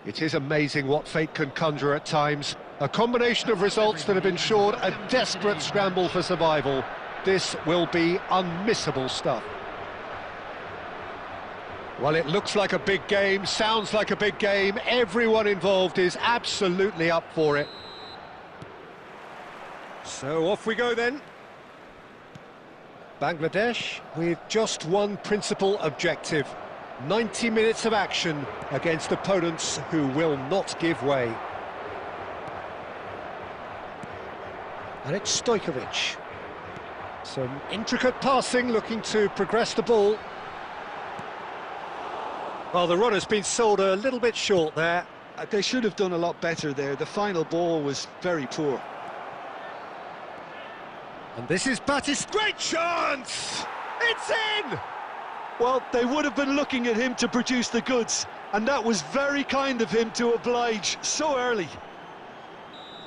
It is amazing what fate can conjure at times. A combination of results that have ensured a desperate scramble for survival. This will be unmissable stuff. Well, it looks like a big game, sounds like a big game. Everyone involved is absolutely up for it. So off we go then. Bangladesh with just one principal objective. 90 minutes of action against opponents who will not give way. And it's Stojkovic. Some intricate passing, looking to progress the ball. Well, the run has been sold a little bit short there. They should have done a lot better there. The final ball was very poor. And this is Batis. Great chance! It's in! Well, they would have been looking at him to produce the goods, and that was very kind of him to oblige so early.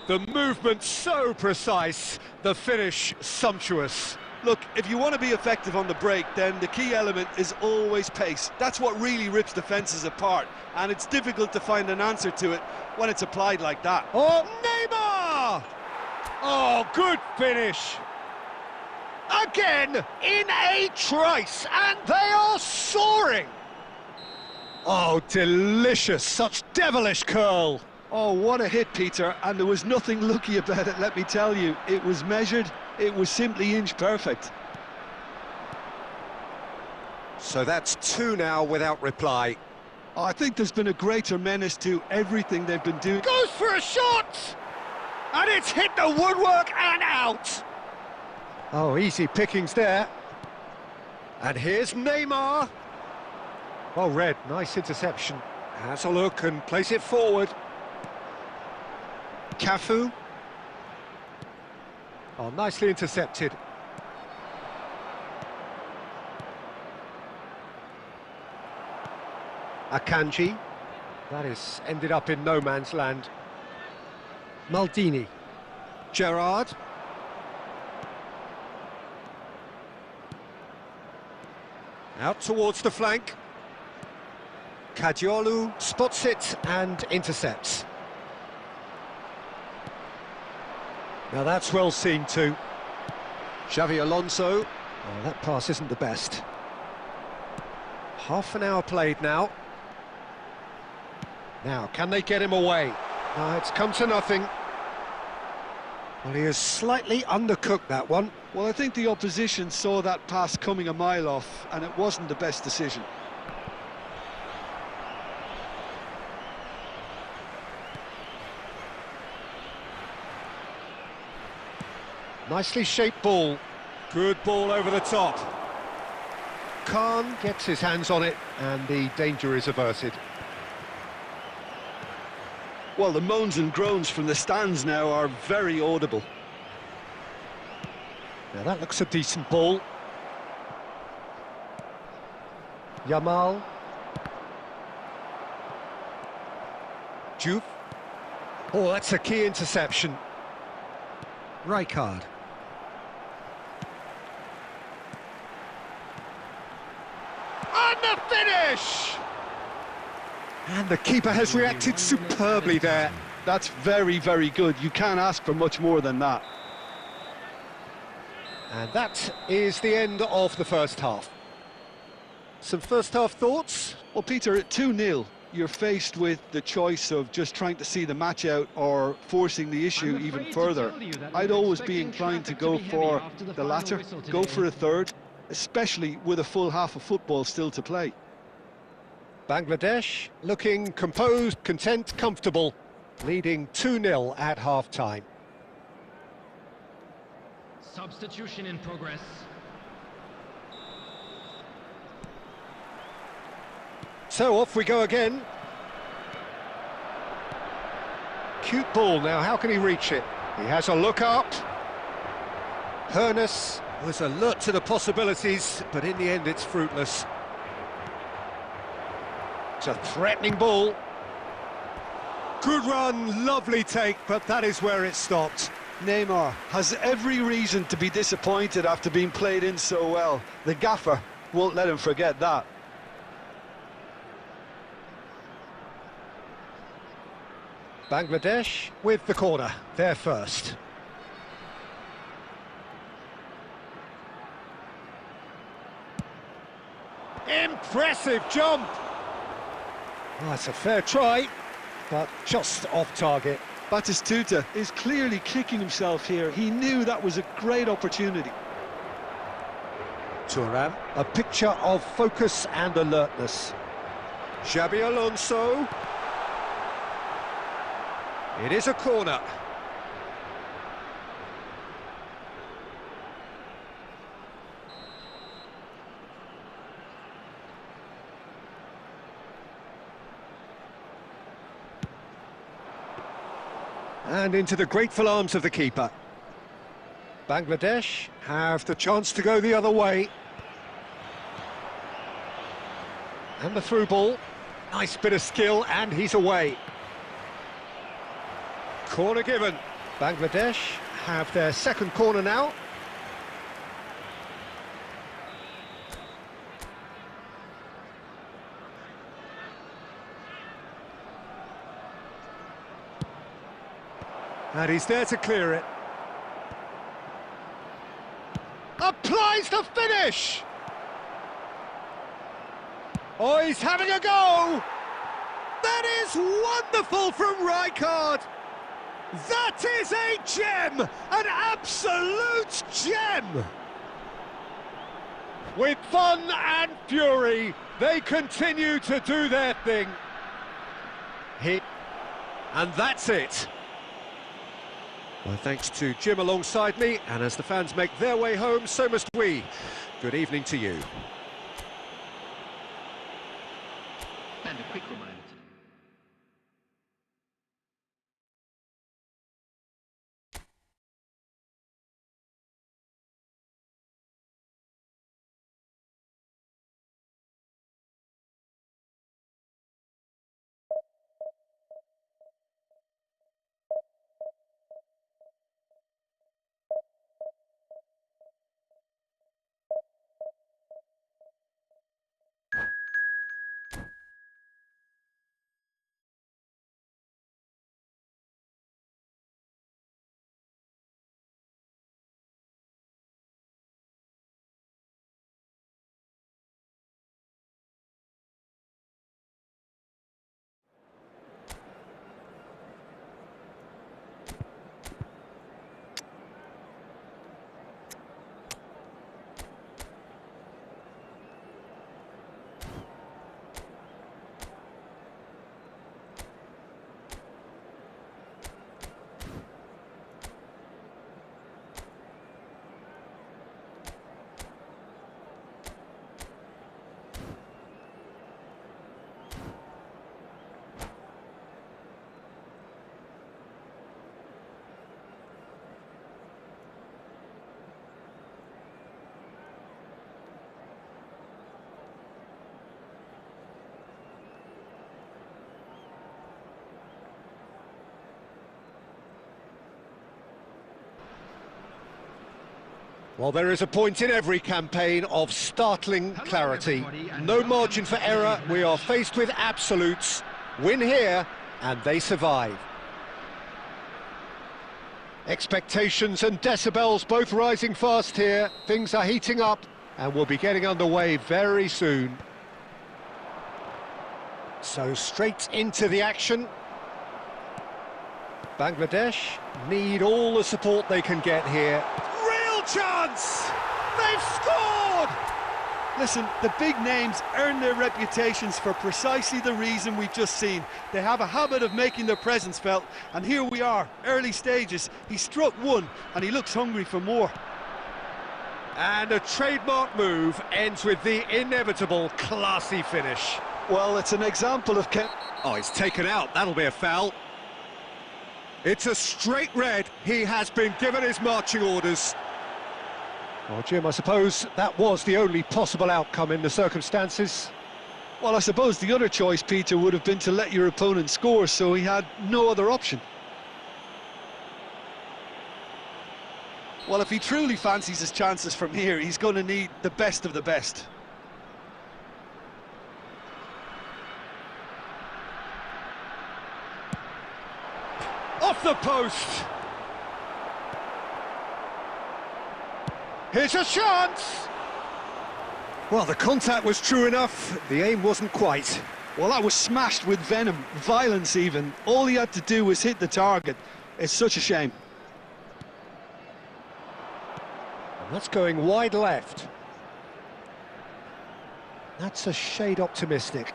The movement so precise, the finish sumptuous. Look, if you want to be effective on the break, then the key element is always pace. That's what really rips defences apart, and it's difficult to find an answer to it when it's applied like that. Oh, Neymar! Oh, good finish. Again, in a trice, and they are soaring! Oh, delicious, such devilish curl! Oh, what a hit, Peter, and there was nothing lucky about it, let me tell you. It was measured, it was simply inch perfect. So that's two now without reply. Oh, I think there's been a greater menace to everything they've been doing. Goes for a shot! And it's hit the woodwork and out! Oh, easy pickings there. And here's Neymar. Well read, nice interception. Has a look and plays it forward. Cafu. Oh, nicely intercepted. Akanji. That is ended up in no man's land. Maldini. Gerrard. Out towards the flank. Kadiolu spots it and intercepts. Now that's well seen too. Xavi Alonso. Oh, that pass isn't the best. Half an hour played now. Now, can they get him away? It's come to nothing. Well, he has slightly undercooked that one. Well, I think the opposition saw that pass coming a mile off, and it wasn't the best decision. Nicely shaped ball. Good ball over the top. Khan gets his hands on it, and the danger is averted. Well, the moans and groans from the stands now are very audible. Now that looks a decent ball. Yamal. Juve. Oh, that's a key interception. Rijkaard. And the finish! And the keeper has reacted superbly there. That's very, very good. You can't ask for much more than that. And that is the end of the first half. Some first half thoughts? Well, Peter, at 2-0, you're faced with the choice of just trying to see the match out or forcing the issue even further. I'd always be inclined to go for the latter, go for a third, especially with a full half of football still to play. Bangladesh looking composed, content, comfortable, leading 2-0 at half-time. Substitution in progress. So off we go again. Cute ball now, how can he reach it? He has a look up. Harun was alert to the possibilities, but in the end it's fruitless. It's a threatening ball. Good run, lovely take, but that is where it stopped. Neymar has every reason to be disappointed after being played in so well. The gaffer won't let him forget that. Bangladesh with the corner, they're first. Impressive jump! Oh, that's a fair try, but just off target. Batistuta is clearly kicking himself here. He knew that was a great opportunity. Thuram, a picture of focus and alertness. Xabi Alonso. It is a corner. And into the grateful arms of the keeper. Bangladesh have the chance to go the other way. And the through ball. Nice bit of skill, and he's away. Corner given. Bangladesh have their second corner now. And he's there to clear it. Applies the finish! Oh, he's having a go! That is wonderful from Rijkaard! That is a gem! An absolute gem! With fun and fury, they continue to do their thing. And that's it. Well, thanks to Jim alongside me, and as the fans make their way home, so must we. Good evening to you. And a quick reminder. Well, there is a point in every campaign of startling clarity. No margin for error, we are faced with absolutes. Win here, and they survive. Expectations and decibels both rising fast here. Things are heating up, and we'll be getting underway very soon. So straight into the action. Bangladesh need all the support they can get here. Chance! They've scored! Listen, the big names earn their reputations for precisely the reason we've just seen. They have a habit of making their presence felt, and here we are, early stages. He struck one, and he looks hungry for more. And a trademark move ends with the inevitable classy finish. Well, it's an example of... Oh, it's taken out. That'll be a foul. It's a straight red. He has been given his marching orders. Well, Jim, I suppose that was the only possible outcome in the circumstances. Well, I suppose the other choice, Peter, would have been to let your opponent score, so he had no other option. Well, if he truly fancies his chances from here, he's going to need the best of the best. Off the post! Here's a chance! Well, the contact was true enough, the aim wasn't quite. Well, that was smashed with venom, violence even. All he had to do was hit the target. It's such a shame. And that's going wide left. That's a shade optimistic.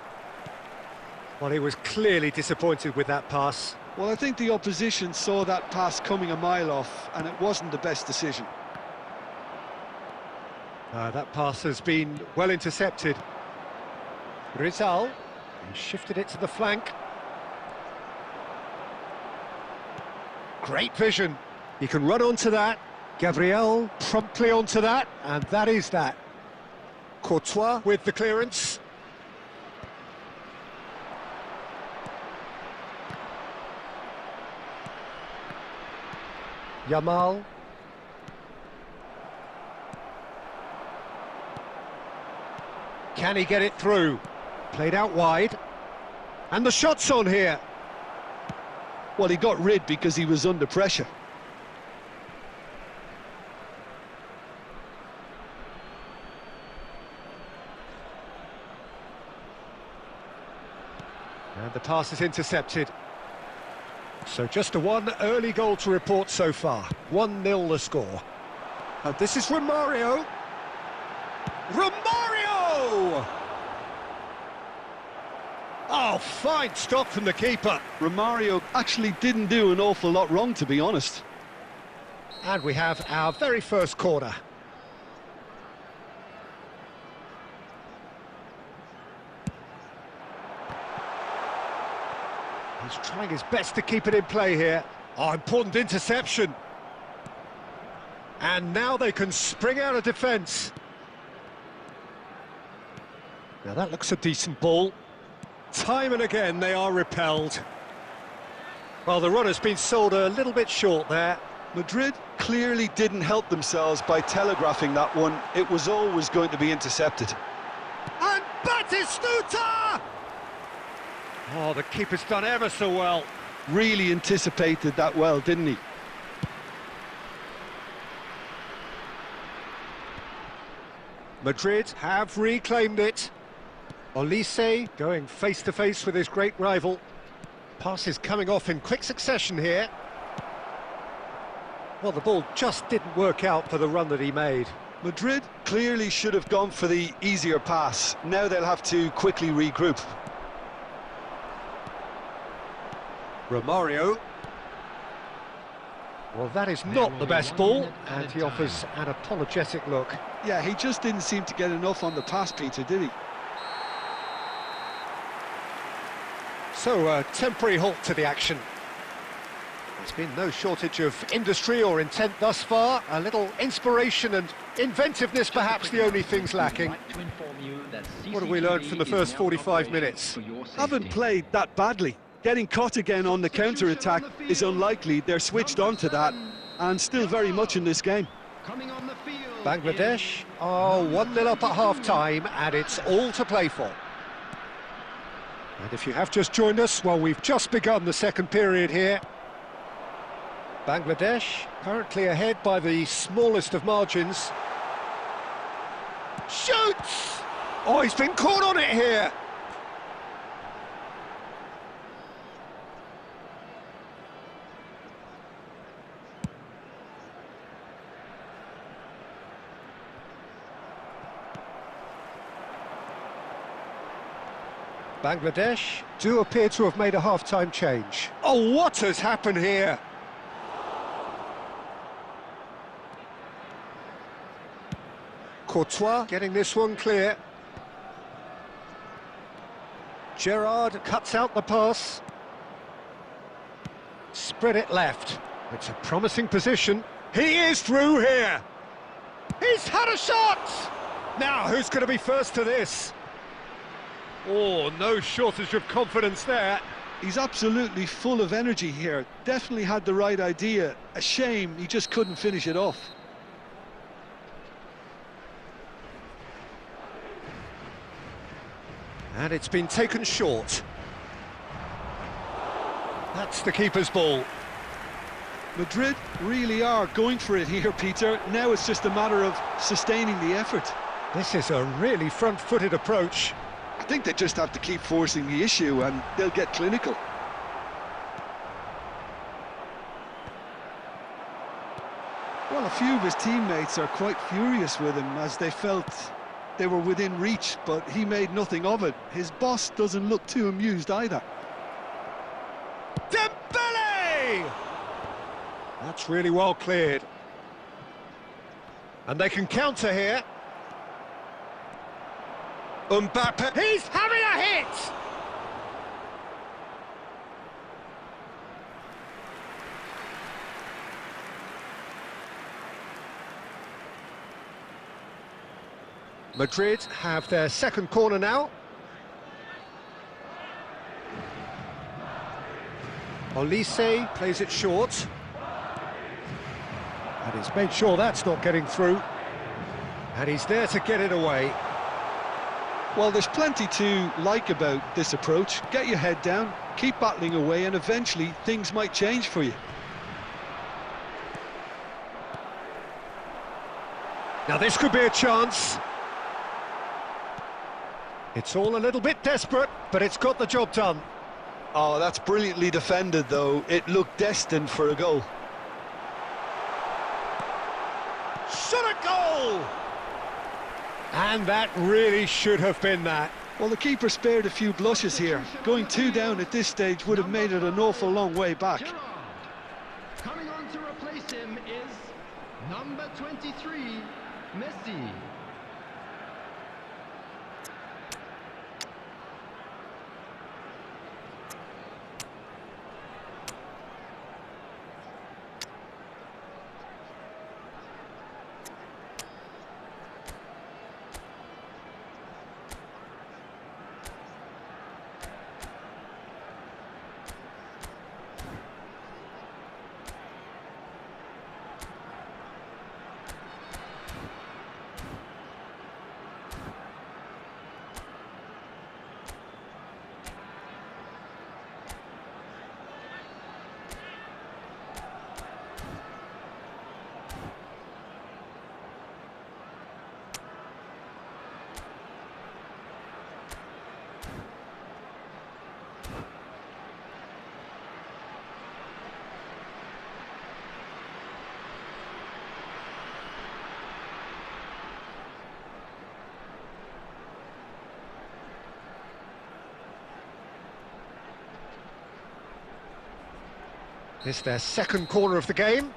Well, he was clearly disappointed with that pass. Well, I think the opposition saw that pass coming a mile off, and it wasn't the best decision. That pass has been well intercepted. Rizal, he shifted it to the flank. Great vision. He can run onto that. Gabriel promptly onto that, and that is that. Courtois with the clearance. Yamal. Can he get it through? Played out wide. And the shot's on here. Well, he got rid because he was under pressure. And the pass is intercepted. So just a one early goal to report so far. 1-0 the score. And this is Romario. Romario! Oh, fine stop from the keeper. Romario actually didn't do an awful lot wrong, to be honest. And we have our very first corner. He's trying his best to keep it in play here. Oh, important interception. And now they can spring out of defence. Now that looks a decent ball. Time and again they are repelled. Well, the run has been sold a little bit short there. Madrid clearly didn't help themselves by telegraphing that one. It was always going to be intercepted. And Batistuta! Oh, the keeper's done ever so well. Really anticipated that well, didn't he? Madrid have reclaimed it. Olise going face-to-face with his great rival. Passes coming off in quick succession here. Well, the ball just didn't work out for the run that he made. Madrid clearly should have gone for the easier pass. Now they'll have to quickly regroup. Romario. Well, that is not the best ball, and he offers an apologetic look. Yeah, he just didn't seem to get enough on the pass, Peter, did he? So, a temporary halt to the action. There's been no shortage of industry or intent thus far. A little inspiration and inventiveness, perhaps the only things lacking. What have we learned from the first 45 minutes? Haven't played that badly. Getting caught again on the counter-attack is unlikely. They're switched on to that, and still very much in this game. Bangladesh are 1-0 up at half-time, and it's all to play for. And if you have just joined us, well, we've just begun the second period here. Bangladesh currently ahead by the smallest of margins. Shoots! Oh, he's been caught on it here. Bangladesh do appear to have made a half-time change. Oh, what has happened here? Courtois getting this one clear. Gerrard cuts out the pass. Spread it left. It's a promising position. He is through here. He's had a shot! Now, who's going to be first to this? Oh, no shortage of confidence there. He's absolutely full of energy here. Definitely had the right idea. A shame he just couldn't finish it off. And it's been taken short. That's the keeper's ball. Madrid really are going for it here, Peter. Now it's just a matter of sustaining the effort. This is a really front-footed approach. I think they just have to keep forcing the issue and they'll get clinical. Well, a few of his teammates are quite furious with him as they felt they were within reach, but he made nothing of it. His boss doesn't look too amused either. Dembele! That's really well cleared. And they can counter here. Mbappe, he's having a hit! Madrid have their second corner now. Olise plays it short. And he's made sure that's not getting through. And he's there to get it away. Well, there's plenty to like about this approach. Get your head down, keep battling away, and eventually things might change for you. Now this could be a chance. It's all a little bit desperate, but it's got the job done. Oh, that's brilliantly defended, though. It looked destined for a goal. Shot a goal! And that really should have been that. Well, the keeper spared a few blushes here. Going 2 down at this stage would have made it an awful long way back. Coming on to replace him is number 23, Messi. It's their second corner of the game.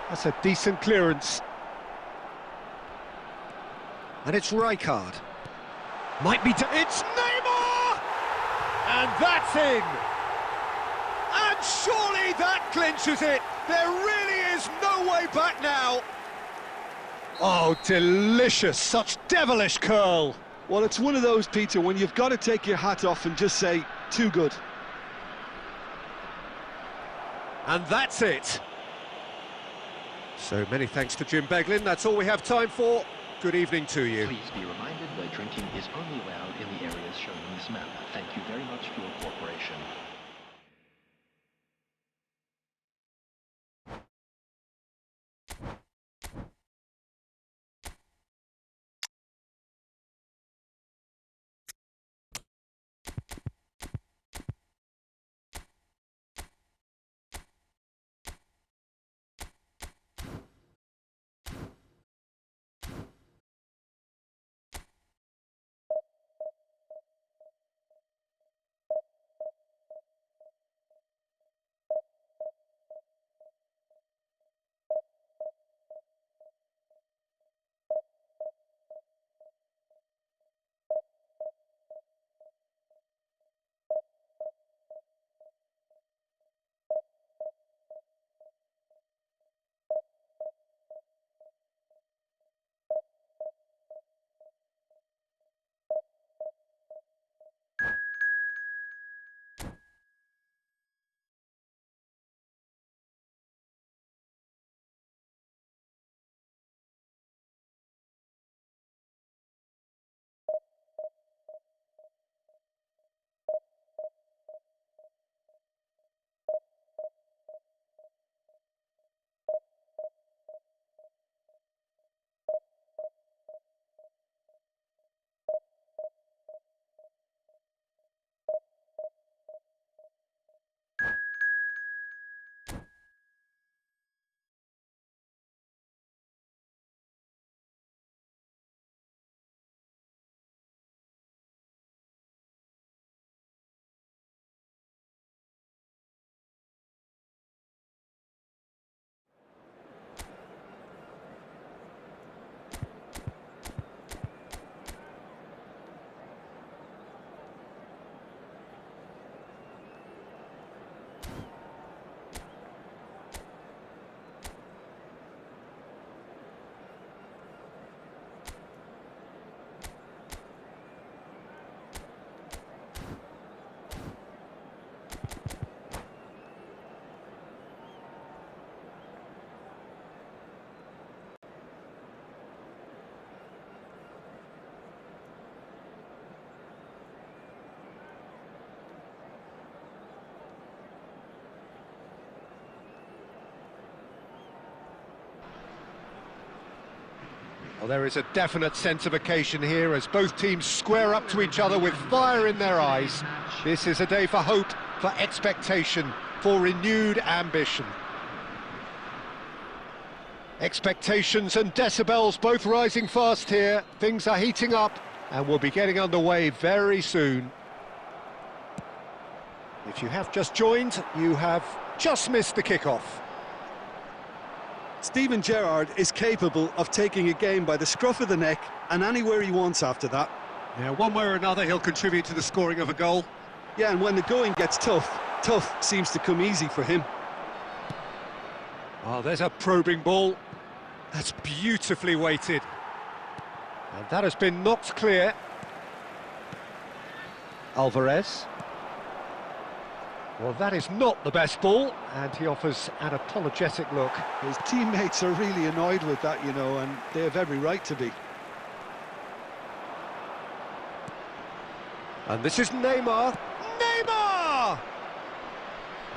That's a decent clearance. And it's Rijkaard. Might be... It's Neymar! And that's in! And surely that clinches it! There really is no way back now! Oh, delicious! Such devilish curl! Well, it's one of those, Peter, when you've got to take your hat off and just say, too good. And that's it! So many thanks to Jim Beglin. That's all we have time for. Good evening to you. Please be reminded that drinking is only allowed in the areas shown on this map. Thank you very much for your cooperation. Well, there is a definite sense of occasion here as both teams square up to each other with fire in their eyes. This is a day for hope, for expectation, for renewed ambition. Expectations and decibels both rising fast here. Things are heating up and we'll be getting underway very soon. If you have just joined, you have just missed the kickoff. Steven Gerrard is capable of taking a game by the scruff of the neck and anywhere he wants after that. Yeah, one way or another he'll contribute to the scoring of a goal. Yeah, and when the going gets tough, tough seems to come easy for him. Oh, there's a probing ball. That's beautifully weighted. And that has been knocked clear. Alvarez. Well, that is not the best ball, and he offers an apologetic look. His teammates are really annoyed with that, you know, and they have every right to be. And this is Neymar. Neymar!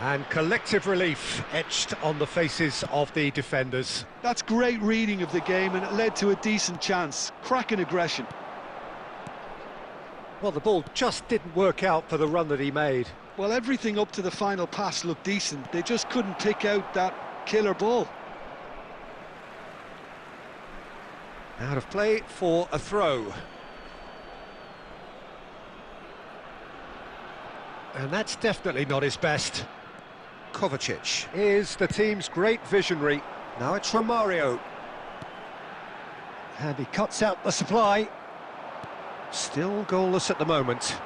And collective relief etched on the faces of the defenders. That's great reading of the game, and it led to a decent chance. Cracking aggression. Well, the ball just didn't work out for the run that he made. Well, everything up to the final pass looked decent. They just couldn't pick out that killer ball. Out of play for a throw. And that's definitely not his best. Kovacic is the team's great visionary. Now it's Romario. And he cuts out the supply. Still goalless at the moment.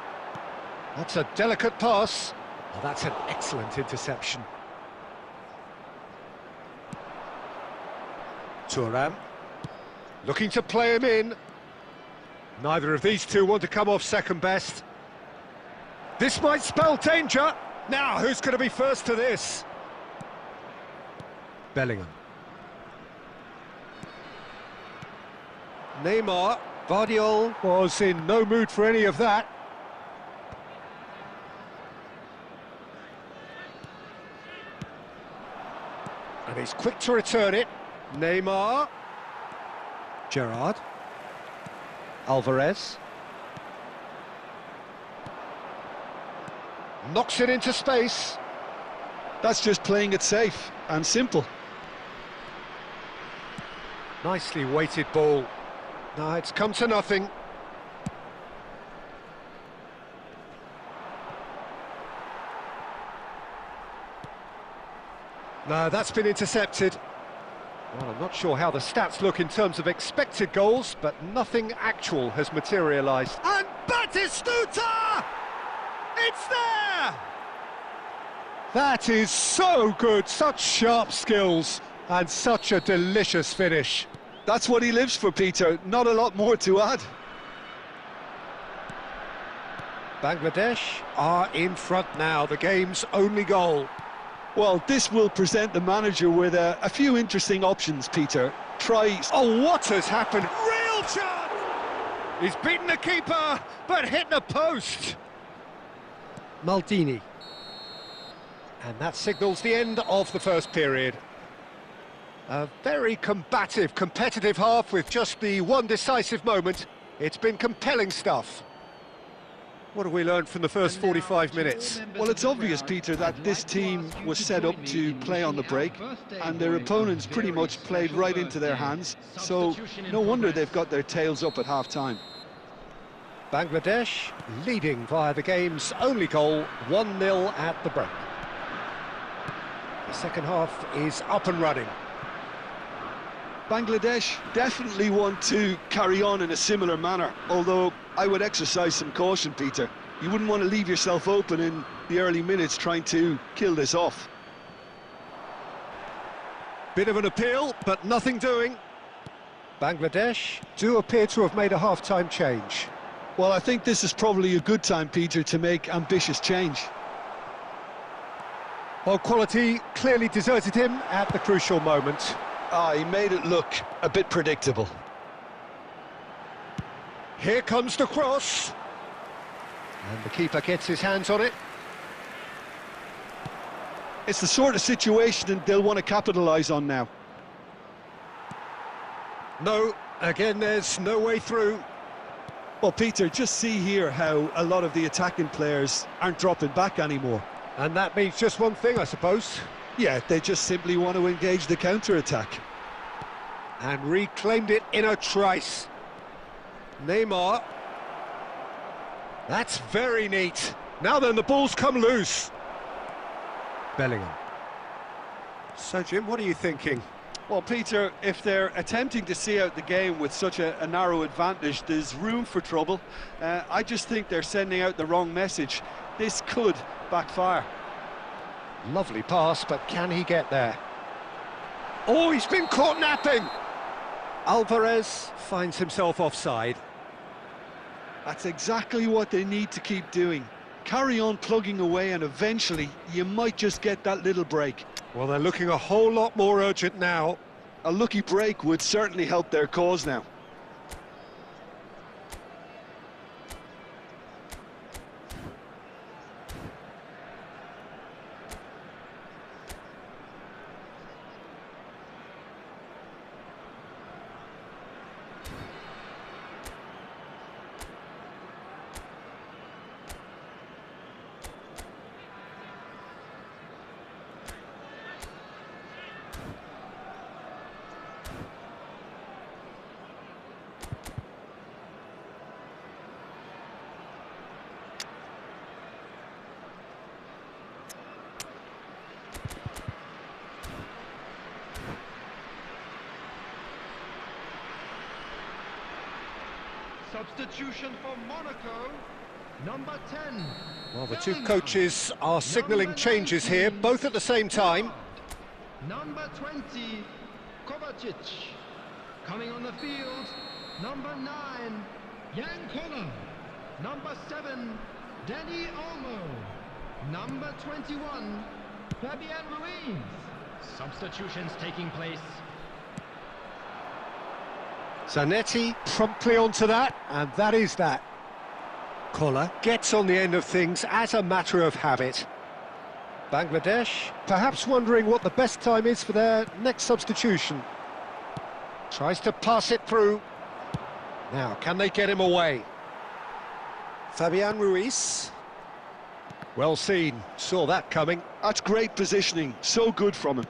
That's a delicate pass. Well, that's an excellent interception. Thuram. Looking to play him in. Neither of these two want to come off second best. This might spell danger. Now, who's going to be first to this? Bellingham. Neymar. Vardiol was in no mood for any of that. And he's quick to return it. Neymar. Gerrard. Alvarez. Knocks it into space. That's just playing it safe and simple. Nicely weighted ball. No, it's come to nothing. No, that's been intercepted. Well, I'm not sure how the stats look in terms of expected goals, but nothing actual has materialised. And Batistuta! It's there! That is so good, such sharp skills, and such a delicious finish. That's what he lives for, Peter. Not a lot more to add. Bangladesh are in front now, the game's only goal. Well, this will present the manager with a few interesting options, Peter. Try... Oh, what has happened? Real chance! He's beaten the keeper, but hit the post. Maldini. And that signals the end of the first period. A very combative, competitive half with just the one decisive moment. It's been compelling stuff. What have we learned from the first 45 minutes? Well, it's obvious, Peter, that this team was set up to play on the break, and their opponents pretty much played right into their hands, so no wonder they've got their tails up at half-time. Bangladesh leading via the game's only goal, 1-0 at the break. The second half is up and running. Bangladesh definitely want to carry on in a similar manner, although I would exercise some caution, Peter. You wouldn't want to leave yourself open in the early minutes trying to kill this off. Bit of an appeal, but nothing doing. Bangladesh do appear to have made a half-time change. Well, I think this is probably a good time, Peter, to make ambitious change. Well, quality clearly deserted him at the crucial moment. He made it look a bit predictable. Here comes the cross. And the keeper gets his hands on it. It's the sort of situation they'll want to capitalise on now. No, Again, there's no way through. Well, Peter, just see here how a lot of the attacking players aren't dropping back anymore. And that means just one thing, I suppose. Yeah, they just simply want to engage the counter-attack. And reclaimed it in a trice. Neymar. That's very neat. Now then, the ball's come loose. Bellingham. So, Jim, what are you thinking? Well, Peter, if they're attempting to see out the game with such a narrow advantage, there's room for trouble. I just think they're sending out the wrong message. This could backfire. Lovely pass, but can he get there? Oh, he's been caught napping! Alvarez finds himself offside. That's exactly what they need to keep doing. Carry on plugging away and eventually you might just get that little break. Well, they're looking a whole lot more urgent now. A lucky break would certainly help their cause now. Substitution for Monaco, number 10. Well, the two coaches are signalling changes here, both at the same time. Number 20, Kovacic. Coming on the field, number 9, Jan Koller. Number 7, Danny Olmo. Number 21, Fabian Ruiz. Substitutions taking place. Zanetti promptly onto that, and that is that. Koller gets on the end of things as a matter of habit. Bangladesh perhaps wondering what the best time is for their next substitution. Tries to pass it through. Now, can they get him away? Fabian Ruiz. Well seen, saw that coming. That's great positioning, so good from him.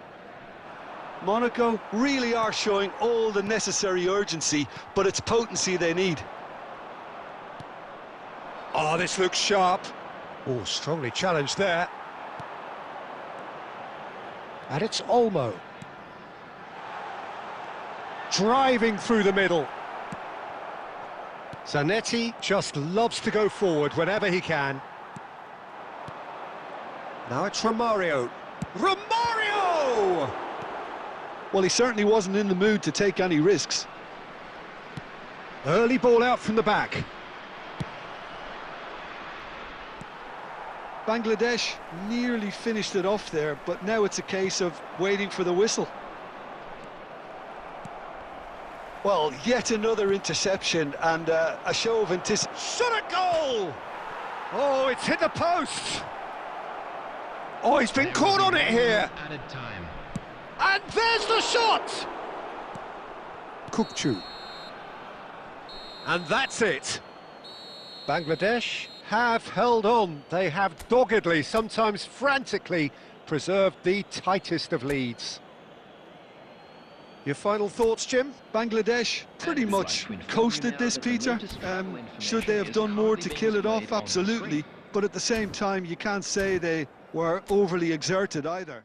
Monaco really are showing all the necessary urgency, but it's potency they need. Oh, this looks sharp. Oh, strongly challenged there. And it's Olmo. Driving through the middle. Zanetti just loves to go forward whenever he can. Now it's Romario. Romario! Well, he certainly wasn't in the mood to take any risks. Early ball out from the back. Bangladesh nearly finished it off there, but now it's a case of waiting for the whistle. Well, yet another interception and a show of anticipation. Shot a goal! Oh, it's hit the post! Oh, he's been caught on it here! Added time. And there's the shot! Kukchu. And that's it. Bangladesh have held on. They have doggedly, sometimes frantically, preserved the tightest of leads. Your final thoughts, Jim? Bangladesh pretty much coasted this, Peter. Should they have done more to kill it off? Absolutely. But at the same time, you can't say they were overly exerted either.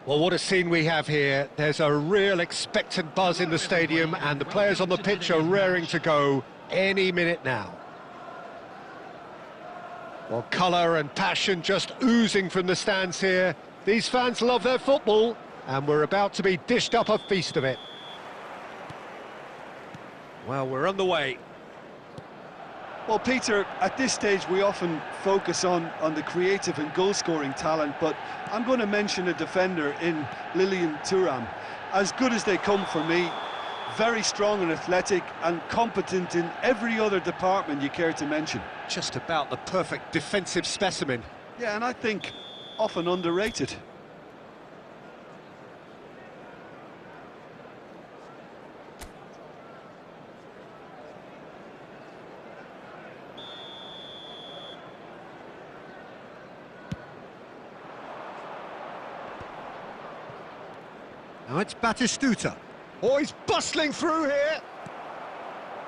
Well, what a scene we have here. There's a real expectant buzz in the stadium, and the players on the pitch are raring to go any minute now. Well, colour and passion just oozing from the stands here. These fans love their football, and we're about to be dished up a feast of it. Well, we're on the way. Well, Peter, at this stage we often focus on the creative and goal-scoring talent, but I'm going to mention a defender in Lilian Thuram. As good as they come for me, very strong and athletic and competent in every other department you care to mention. Just about the perfect defensive specimen. Yeah, and I think often underrated. Now it's Batistuta. Oh, he's bustling through here.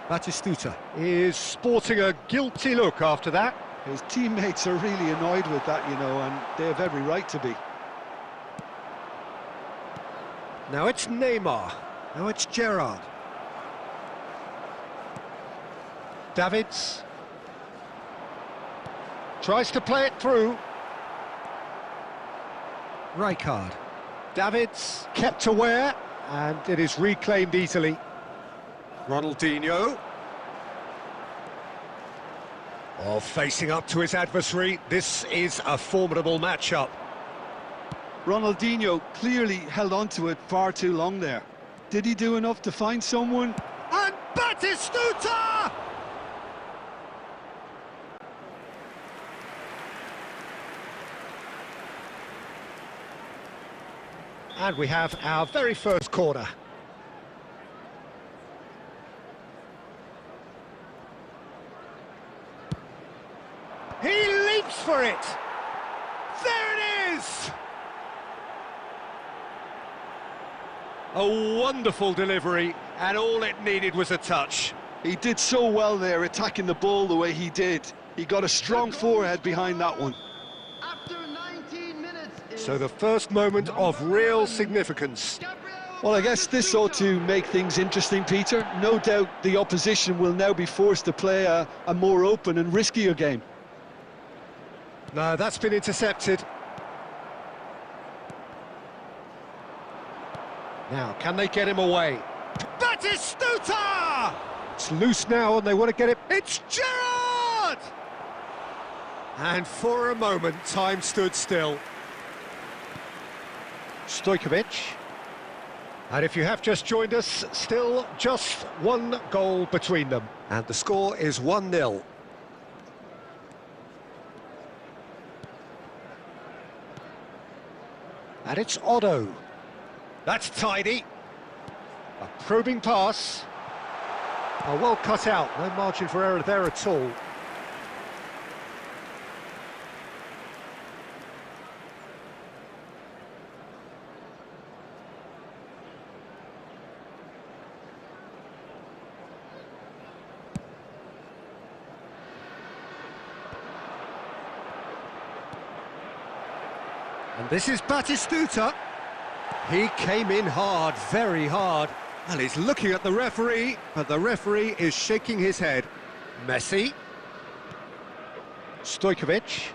Batistuta is sporting a guilty look after that. His teammates are really annoyed with that, you know, and they have every right to be. Now it's Neymar. Now it's Gerrard. Davids. Tries to play it through. Rijkaard. Davids kept aware, and it is reclaimed easily. Ronaldinho. Oh, facing up to his adversary, this is a formidable matchup. Ronaldinho clearly held on to it far too long there. Did he do enough to find someone? And Batistuta! And we have our very first corner. He leaps for it! There it is! A wonderful delivery, and all it needed was a touch. He did so well there, attacking the ball the way he did. He got a strong forehead behind that one. After 19 minutes So the first moment of real significance. Well, I guess this ought to make things interesting, Peter. No doubt the opposition will now be forced to play a more open and riskier game. No, that's been intercepted. Now, can they get him away? Batistuta! It's loose now and they want to get it. It's Gerrard! And for a moment, time stood still. Stojkovic. And if you have just joined us, still just one goal between them. And the score is 1-0. And it's Otto. That's tidy. A probing pass. Oh, well cut out. No margin for error there at all. And this is Batistuta. He came in hard, very hard. And he's looking at the referee, but the referee is shaking his head. Messi. Stojkovic.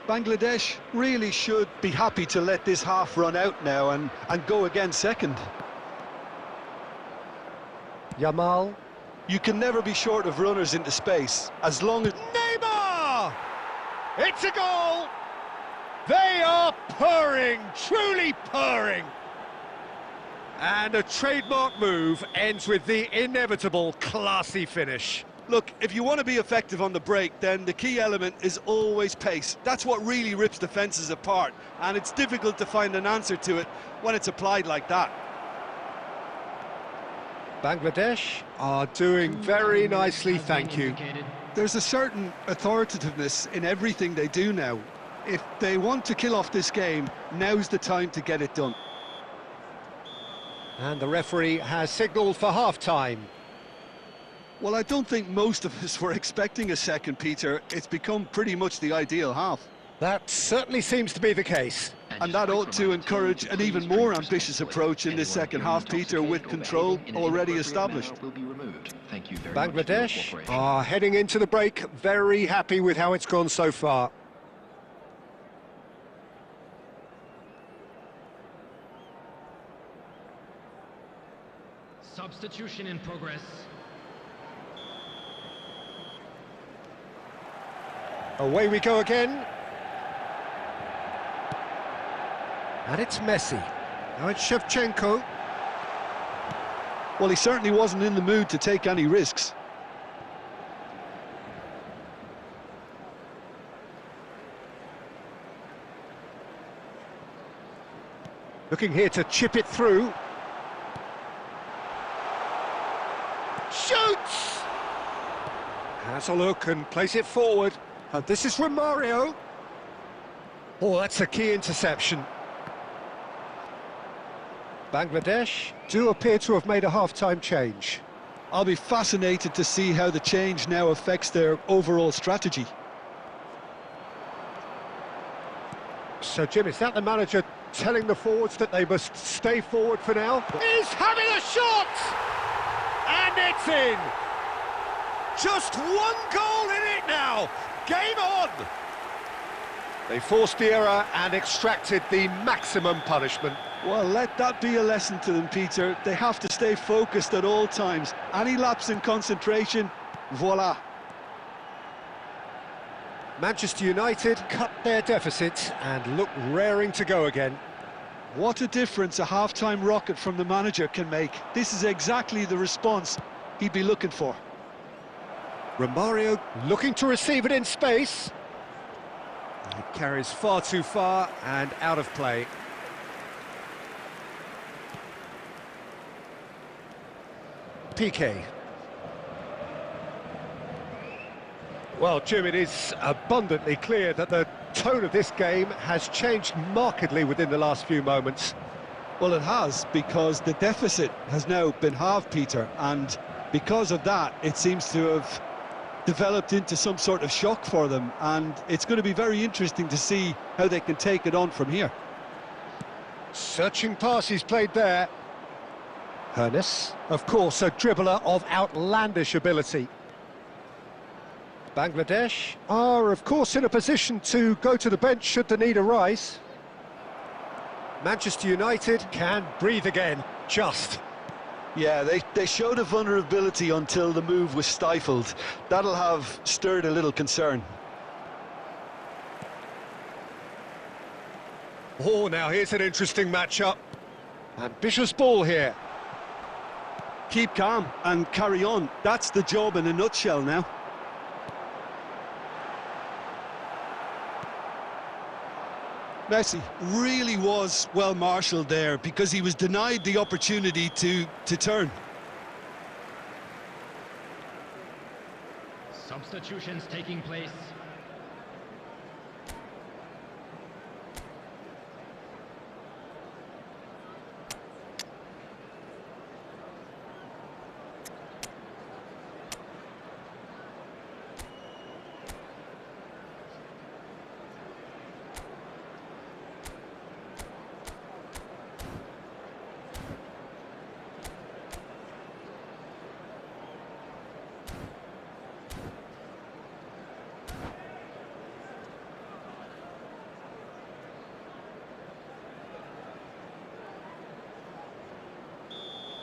Bangladesh really should be happy to let this half run out now and go again second. Yamal. You can never be short of runners into space, as long as... Neymar! It's a goal! They are purring, truly purring. And a trademark move ends with the inevitable classy finish. Look, if you want to be effective on the break, then the key element is always pace. That's what really rips defences apart, and it's difficult to find an answer to it when it's applied like that. Bangladesh are doing very nicely, thank you. There's a certain authoritativeness in everything they do now. If they want to kill off this game, now's the time to get it done. And the referee has signalled for half-time. Well, I don't think most of us were expecting a second, Peter. It's become pretty much the ideal half. That certainly seems to be the case. And that ought to encourage an even more ambitious approach in this second half, Peter, with control already established. Bangladesh are heading into the break, very happy with how it's gone so far. Substitution in progress. Away we go again. And it's Messi. Now it's Shevchenko. Well, he certainly wasn't in the mood to take any risks. Looking here to chip it through. Shoots! Has a look and plays it forward. And this is Romario. Oh, that's a key interception. Bangladesh do appear to have made a half-time change. I'll be fascinated to see how the change now affects their overall strategy. So, Jim, is that the manager telling the forwards that they must stay forward for now? He's having a shot! And it's in! Just one goal in it now! Game on! They forced the error and extracted the maximum punishment. Well, let that be a lesson to them, Peter. They have to stay focused at all times. Any lapse in concentration, voila. Manchester United cut their deficit and look raring to go again. What a difference a half-time rocket from the manager can make. This is exactly the response he'd be looking for. Romario looking to receive it in space. It carries far too far and out of play. PK. Well, Jim, it is abundantly clear that the tone of this game has changed markedly within the last few moments. Well, it has, because the deficit has now been halved, Peter, and because of that, it seems to have developed into some sort of shock for them, and it's going to be very interesting to see how they can take it on from here. Searching pass he's played there. Harun, of course, a dribbler of outlandish ability. Bangladesh are, of course, in a position to go to the bench should the need arise. Manchester United can breathe again, just. Yeah, they showed a vulnerability until the move was stifled. That'll have stirred a little concern. Oh, now here's an interesting matchup. Ambitious ball here. Keep calm and carry on. That's the job in a nutshell now. Messi really was well marshalled there because he was denied the opportunity to turn. Substitutions taking place.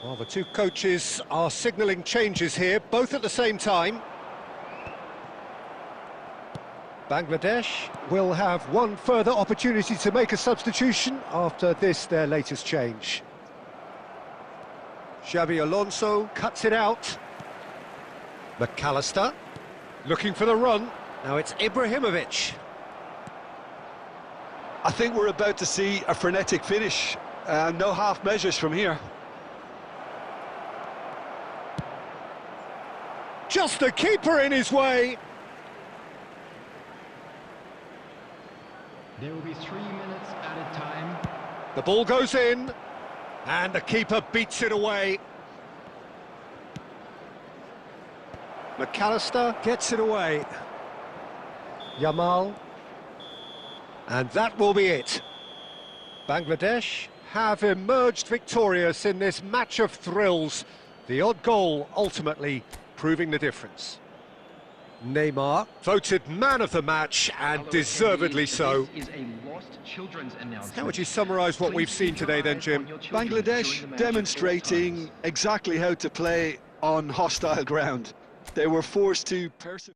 Well, the two coaches are signalling changes here, both at the same time. Bangladesh will have one further opportunity to make a substitution after this, their latest change. Xabi Alonso cuts it out. McAllister looking for the run. Now it's Ibrahimovic. I think we're about to see a frenetic finish. No half measures from here. Just the keeper in his way. There will be 3 minutes added time. The ball goes in, and the keeper beats it away. McAllister gets it away. Yamal. And that will be it. Bangladesh have emerged victorious in this match of thrills. The odd goal ultimately proving the difference. Neymar voted man of the match, and deservedly so. This is a lost children's announcement. How would you summarise what we've seen today then, Jim? Bangladesh demonstrating exactly how to play on hostile ground. They were forced to persevere.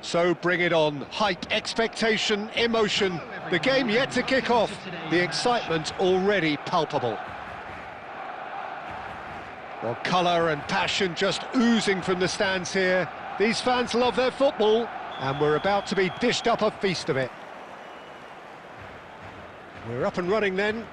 So bring it on. Hype, expectation, emotion. The game yet to kick off. The excitement already palpable. Well, colour and passion just oozing from the stands here. These fans love their football, and we're about to be dished up a feast of it. We're up and running then.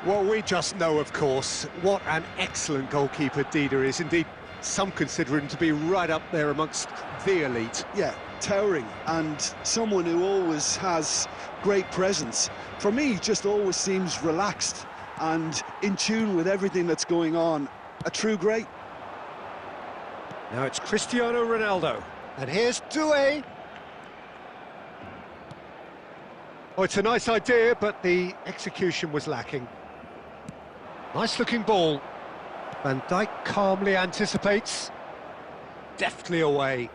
Well, we just know, of course, what an excellent goalkeeper Dida is. Indeed, some consider him to be right up there amongst the elite. Yeah, towering, and someone who always has great presence. For me, just always seems relaxed and in tune with everything that's going on. A true great. Now it's Cristiano Ronaldo, and here's Doué. Oh, it's a nice idea, but the execution was lacking. Nice looking ball. Van Dijk calmly anticipates. Deftly away.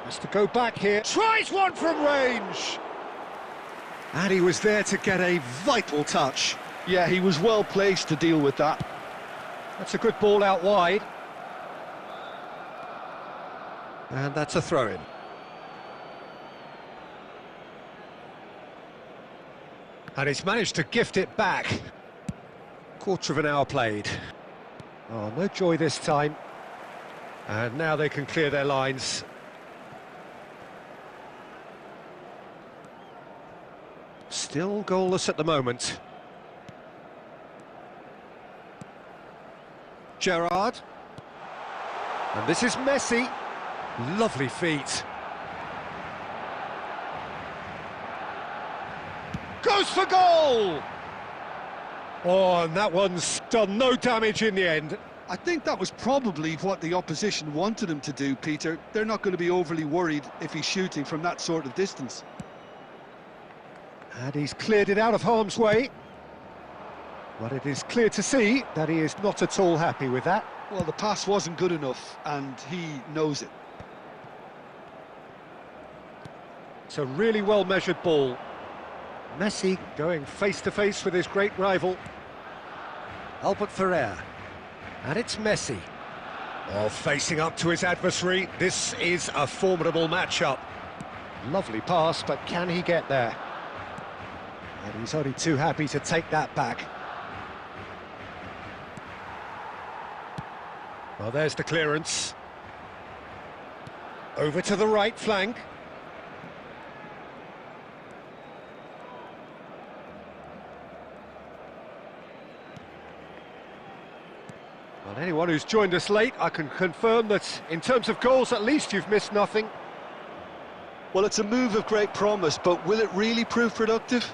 Has to go back here. Tries one from range. And he was there to get a vital touch. Yeah, he was well placed to deal with that. That's a good ball out wide. And that's a throw-in. And he's managed to gift it back. Quarter of an hour played. Oh, no joy this time. And now they can clear their lines. Still goalless at the moment. Gerrard. And this is Messi. Lovely feet. Goes for goal! Oh, and that one's done no damage in the end. I think that was probably what the opposition wanted him to do, Peter. They're not going to be overly worried if he's shooting from that sort of distance. And he's cleared it out of harm's way. But it is clear to see that he is not at all happy with that. Well, the pass wasn't good enough, and he knows it. It's a really well-measured ball. Messi going face-to-face with his great rival. Albert Ferrer. And it's Messi. Oh, facing up to his adversary. This is a formidable matchup. Lovely pass, but can he get there? And he's only too happy to take that back. Well, there's the clearance. Over to the right flank. Well, anyone who's joined us late, I can confirm that in terms of goals, at least you've missed nothing. Well, it's a move of great promise, but will it really prove productive?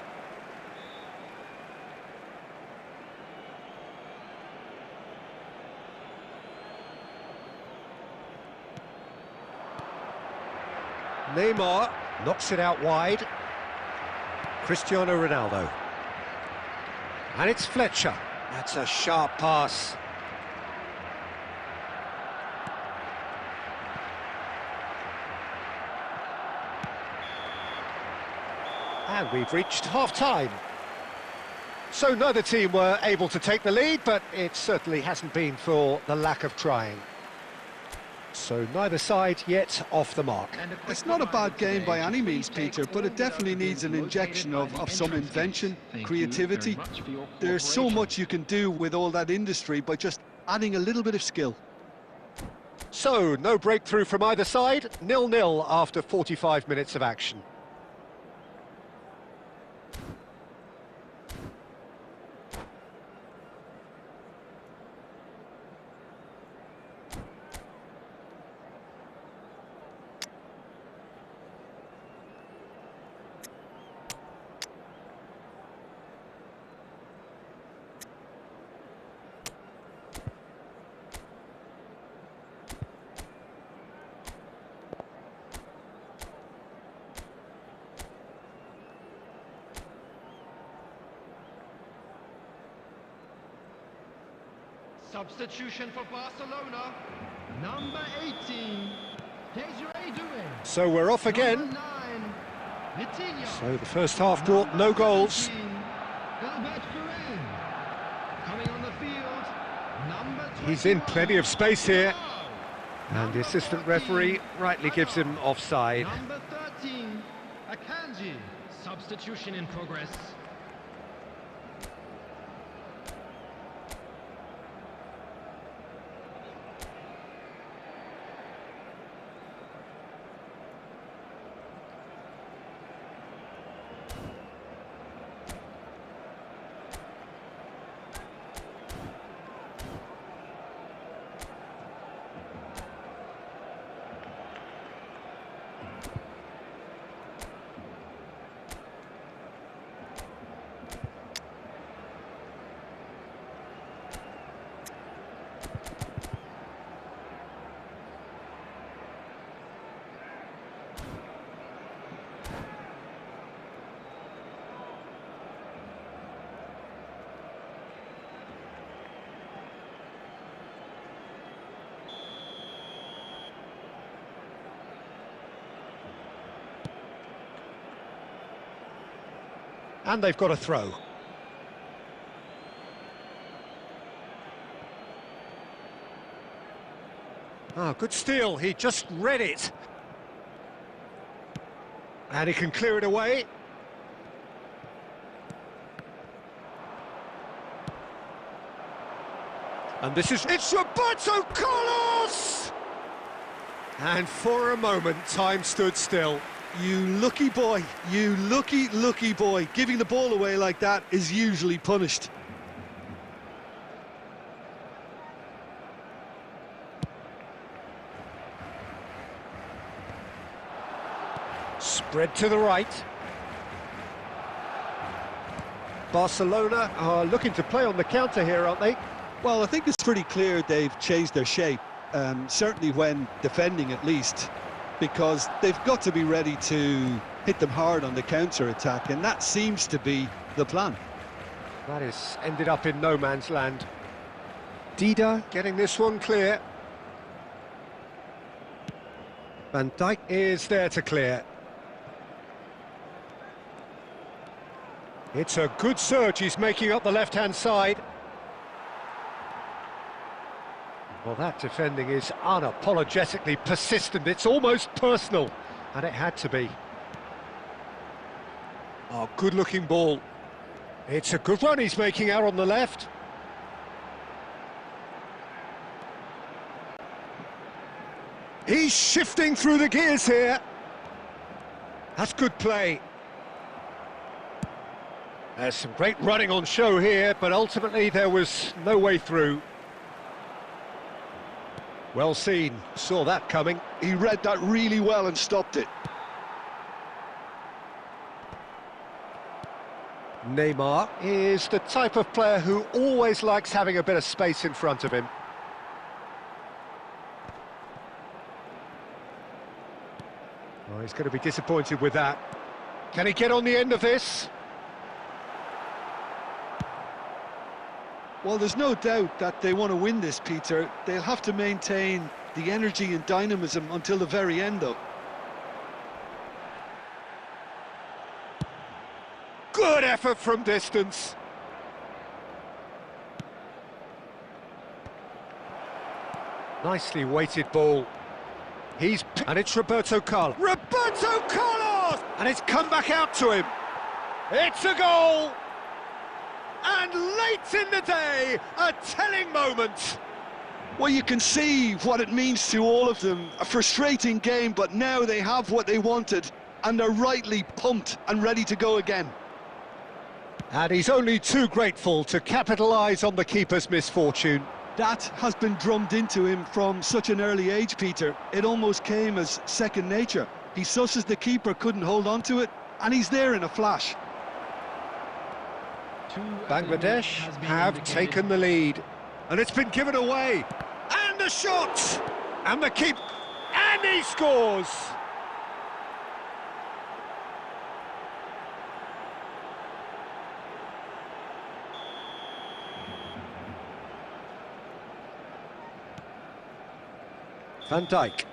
Neymar knocks it out wide. Cristiano Ronaldo. And it's Fletcher. That's a sharp pass. And we've reached half-time. So neither team were able to take the lead, but it certainly hasn't been for the lack of trying. So neither side yet off the mark. It's not a bad game by any means, Peter, but it definitely needs an injection of some invention, creativity. There's so much you can do with all that industry by just adding a little bit of skill. So, no breakthrough from either side, 0-0 after 45 minutes of action. Substitution for Barcelona. Number 18. So we're off again. So the first half brought no goals. He's in plenty of space here. And the assistant referee rightly gives him offside. Number 13. Akanji. Substitution in progress. And they've got a throw. Ah, good steal, he just read it. And he can clear it away. And this is... It's Roberto Carlos! And for a moment, time stood still. You lucky boy, you lucky boy. Giving the ball away like that is usually punished. Spread to the right. Barcelona are looking to play on the counter here, aren't they? Well, I think it's pretty clear they've changed their shape, certainly when defending at least. because they've got to be ready to hit them hard on the counter-attack, and that seems to be the plan. That is ended up in no man's land. Dida getting this one clear. Van Dijk is there to clear. It's a good surge, he's making up the left-hand side. Well, that defending is unapologetically persistent, it's almost personal, and it had to be. Oh, good-looking ball. It's a good run he's making out on the left. He's shifting through the gears here. That's good play. There's some great running on show here, but ultimately there was no way through. Well seen, saw that coming. He read that really well and stopped it. Neymar is the type of player who always likes having a bit of space in front of him. Oh, he's going to be disappointed with that. Can he get on the end of this? Well, there's no doubt that they want to win this, Peter. They'll have to maintain the energy and dynamism until the very end, though. Good effort from distance. Nicely weighted ball. And it's Roberto Carlos. Roberto Carlos! And it's come back out to him. It's a goal! And late in the day, a telling moment. Well, you can see what it means to all of them. A frustrating game, but now they have what they wanted, and they're rightly pumped and ready to go again. And he's only too grateful to capitalise on the keeper's misfortune. That has been drummed into him from such an early age, Peter. It almost came as second nature. He susses the keeper couldn't hold on to it, and he's there in a flash. Bangladesh have taken the lead, and it's been given away. And the shot! And the keep... And he scores! Van Dijk.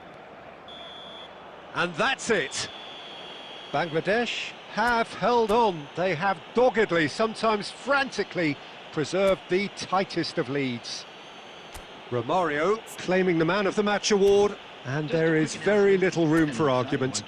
And that's it. Bangladesh have held on. They have doggedly, sometimes frantically, preserved the tightest of leads. Romario claiming the Man of the Match award, and there is very little room for argument.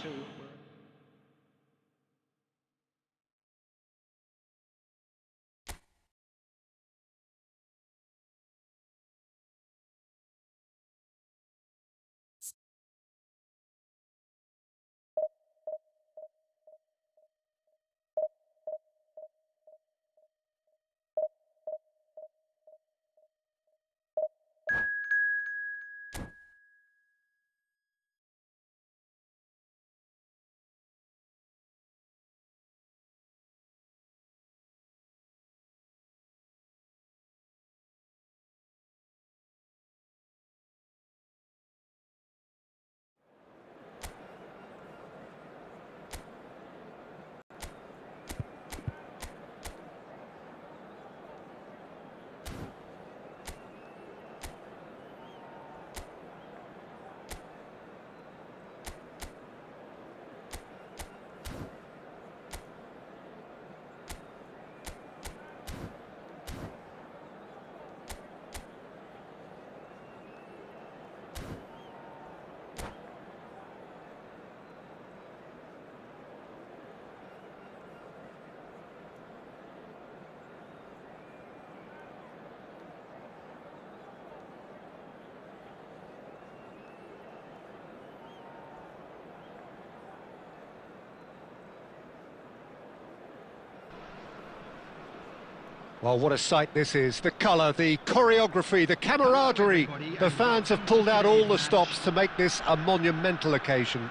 Well, what a sight this is. The colour, the choreography, the camaraderie. The fans have pulled out all the stops to make this a monumental occasion.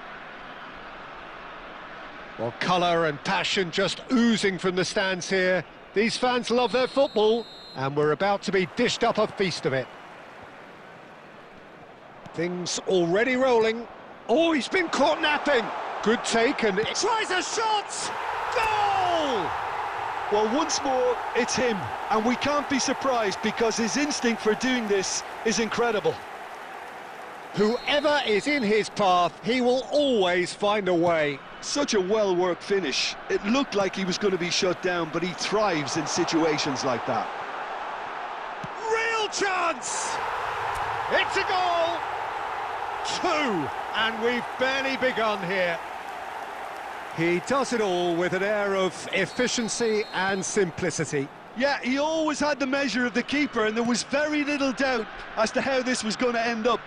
Well, colour and passion just oozing from the stands here. These fans love their football, and we're about to be dished up a feast of it. Things already rolling. Oh, he's been caught napping. Good take, and it tries a shot! Goal! Well, once more, it's him, and we can't be surprised because his instinct for doing this is incredible. Whoever is in his path, he will always find a way. Such a well-worked finish. It looked like he was going to be shut down, but he thrives in situations like that. Real chance! It's a goal! 2, and we've barely begun here. He does it all with an air of efficiency and simplicity. Yeah, he always had the measure of the keeper, and there was very little doubt as to how this was going to end up.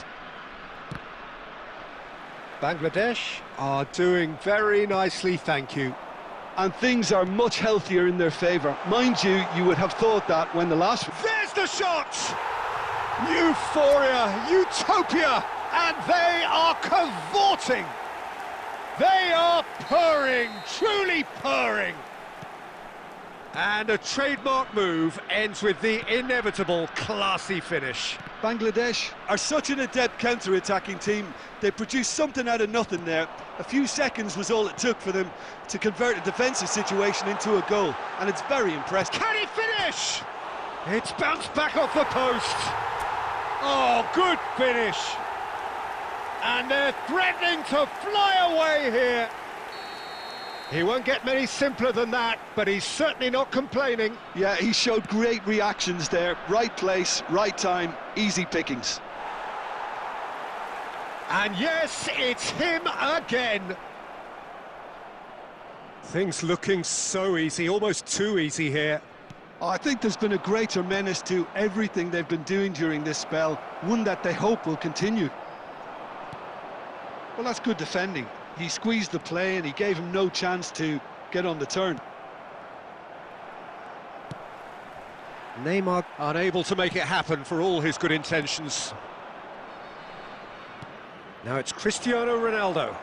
Bangladesh are doing very nicely, thank you. And things are much healthier in their favour. Mind you, you would have thought that when the last... There's the shot! Euphoria, utopia, and they are cavorting. They are purring, truly purring. And a trademark move ends with the inevitable classy finish. Bangladesh are such an adept counter-attacking team. They produced something out of nothing there. A few seconds was all it took for them to convert a defensive situation into a goal, and it's very impressive. Can he finish? It's bounced back off the post. Oh, good finish. And they're threatening to fly away here. He won't get many simpler than that, but he's certainly not complaining. Yeah, he showed great reactions there. Right place, right time, easy pickings. And yes, it's him again. Things looking so easy, almost too easy here. Oh, I think there's been a greater menace to everything they've been doing during this spell, one that they hope will continue. Well, that's good defending. He squeezed the play and he gave him no chance to get on the turn. Neymar unable to make it happen for all his good intentions. Now it's Cristiano Ronaldo.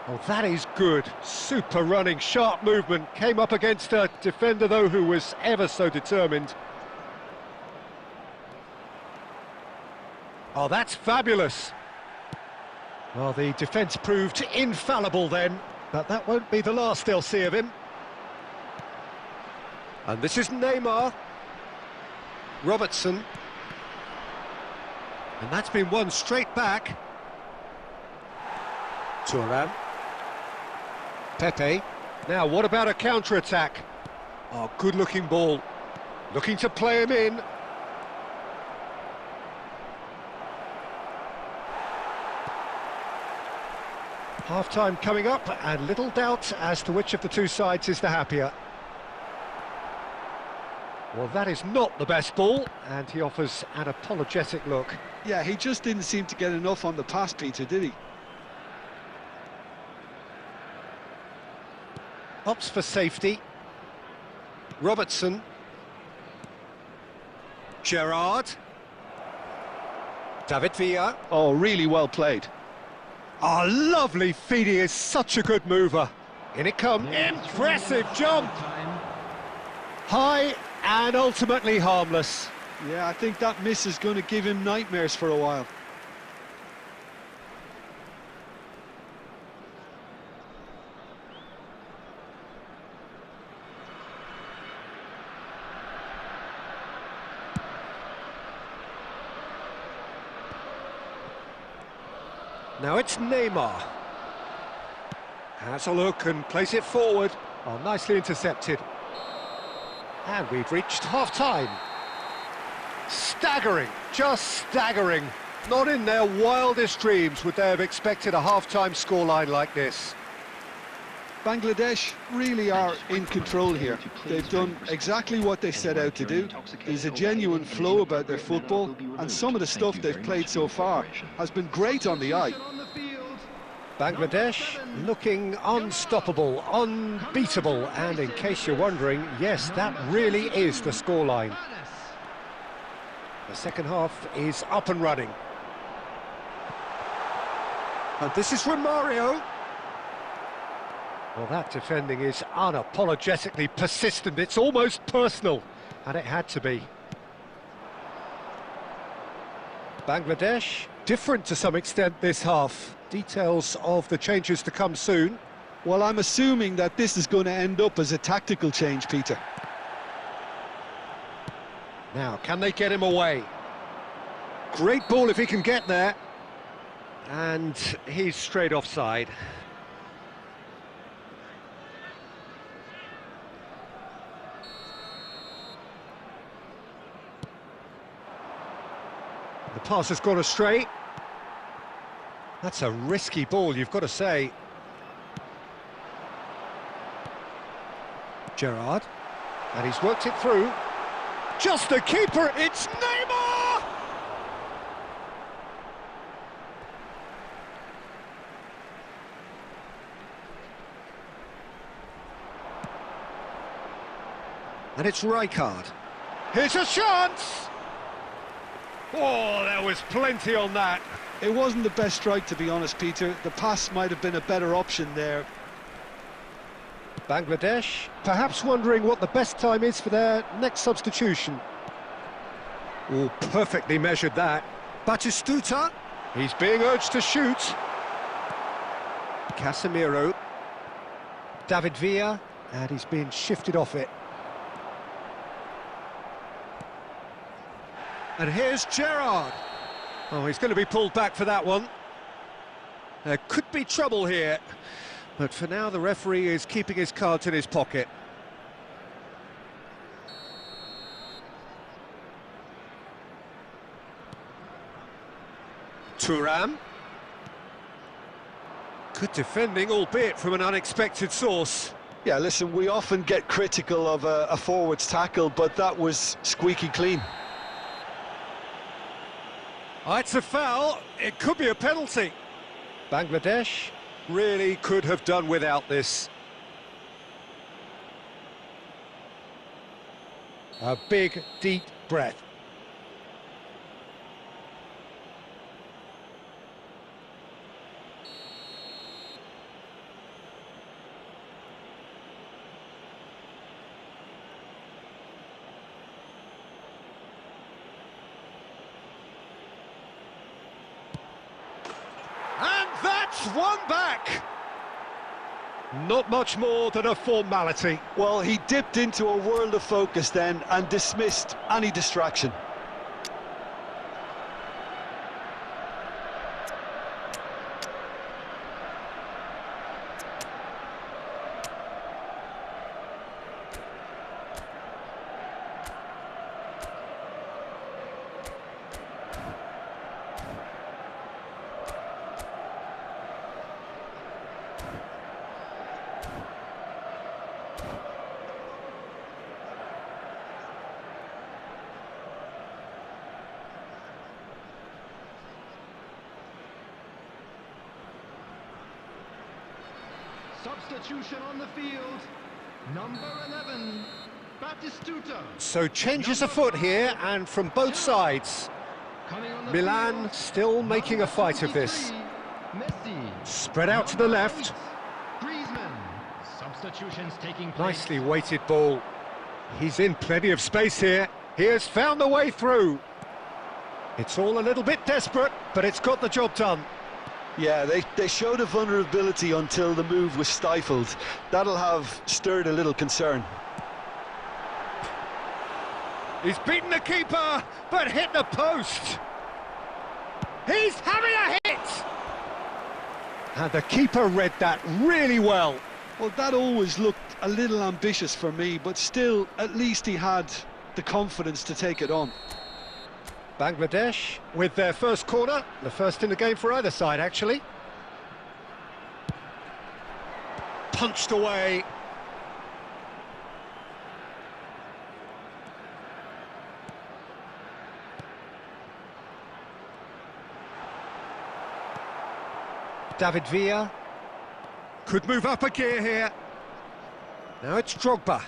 Oh, that is good. Super running, sharp movement. Came up against a defender, though, who was ever so determined. Oh, that's fabulous. Well, the defence proved infallible then, but that won't be the last they'll see of him. And this is Neymar. Robertson. And that's been won straight back. Thuram. Pepe. Now, what about a counter-attack? Oh, good-looking ball. Looking to play him in. Half-time coming up, and little doubt as to which of the two sides is the happier. Well, that is not the best ball, and he offers an apologetic look. Yeah, he just didn't seem to get enough on the pass, Peter, did he? Opts for safety. Robertson. Gerrard. David Villa. Oh, really well played. Oh, lovely feed. He is such a good mover. In it comes. Impressive jump. High and ultimately harmless. Yeah, I think that miss is going to give him nightmares for a while. Now it's Neymar. Has a look and plays it forward. Oh, nicely intercepted. And we've reached half-time. Staggering, just staggering. Not in their wildest dreams would they have expected a half-time scoreline like this. Bangladesh really are in control here. They've done exactly what they set out to do. There's a genuine flow about their football, and some of the stuff they've played so far has been great on the eye. Bangladesh looking unstoppable, unbeatable, and in case you're wondering, yes, that really is the scoreline. The second half is up and running. And this is Romario. Well, that defending is unapologetically persistent. It's almost personal, and it had to be. Bangladesh different to some extent this half. Details of the changes to come soon. Well, I'm assuming that this is going to end up as a tactical change, Peter. Now, can they get him away? Great ball if he can get there. And he's straight offside. The pass has gone astray. That's a risky ball, you've got to say. Gerrard, and he's worked it through. Just the keeper, it's Neymar! And it's Rijkaard. Here's a chance! Oh, there was plenty on that. It wasn't the best strike, to be honest, Peter. The pass might have been a better option there. Bangladesh, perhaps wondering what the best time is for their next substitution. Oh, perfectly measured that. Batistuta, he's being urged to shoot. Casemiro. David Villa, and he's being shifted off it. And here's Gerrard. Oh, he's going to be pulled back for that one. There could be trouble here. But for now, the referee is keeping his cards in his pocket. Thuram. Good defending, albeit from an unexpected source. Yeah, listen, we often get critical of a forward's tackle, but that was squeaky clean. Oh, it's a foul. It could be a penalty. Bangladesh really could have done without this. A big, deep breath. And that's one back. Not much more than a formality. Well, he dipped into a world of focus then and dismissed any distraction. Substitution on the field. Number 11, Batistuta. So changes afoot here, and from both sides. Coming on the Milan field, still making a fight of this. Messi. Spread out to the left. Griezmann. Substitutions taking place. Nicely weighted ball. He's in plenty of space here. He has found the way through. It's all a little bit desperate, but it's got the job done. Yeah, they showed a vulnerability until the move was stifled. That'll have stirred a little concern. He's beaten the keeper, but hit the post. He's having a hit! And the keeper read that really well. Well, that always looked a little ambitious for me, but still, at least he had the confidence to take it on. Bangladesh with their first corner, the first in the game for either side, actually. Punched away. David Villa could move up a gear here. Now it's Drogba.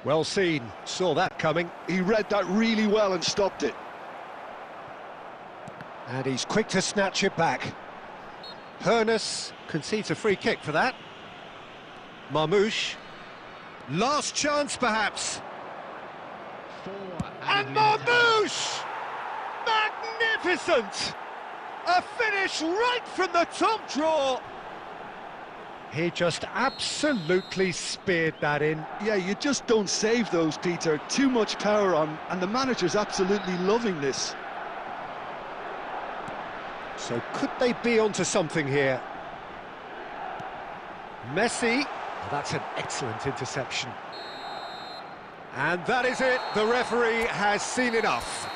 Well seen, saw that coming. He read that really well and stopped it. And he's quick to snatch it back. Harun concedes a free kick for that. Marmoush. Last chance, perhaps. And Marmoush! Magnificent! magnificent! A finish right from the top draw! He just absolutely speared that in. Yeah, you just don't save those, Peter. Too much power on, and the manager's absolutely loving this. So could they be onto something here? Messi. Oh, that's an excellent interception. And that is it. The referee has seen enough.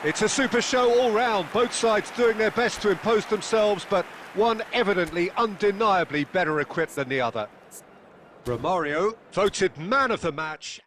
It's a super show all round. Both sides doing their best to impose themselves, but one evidently, undeniably better equipped than the other. Romario voted man of the match.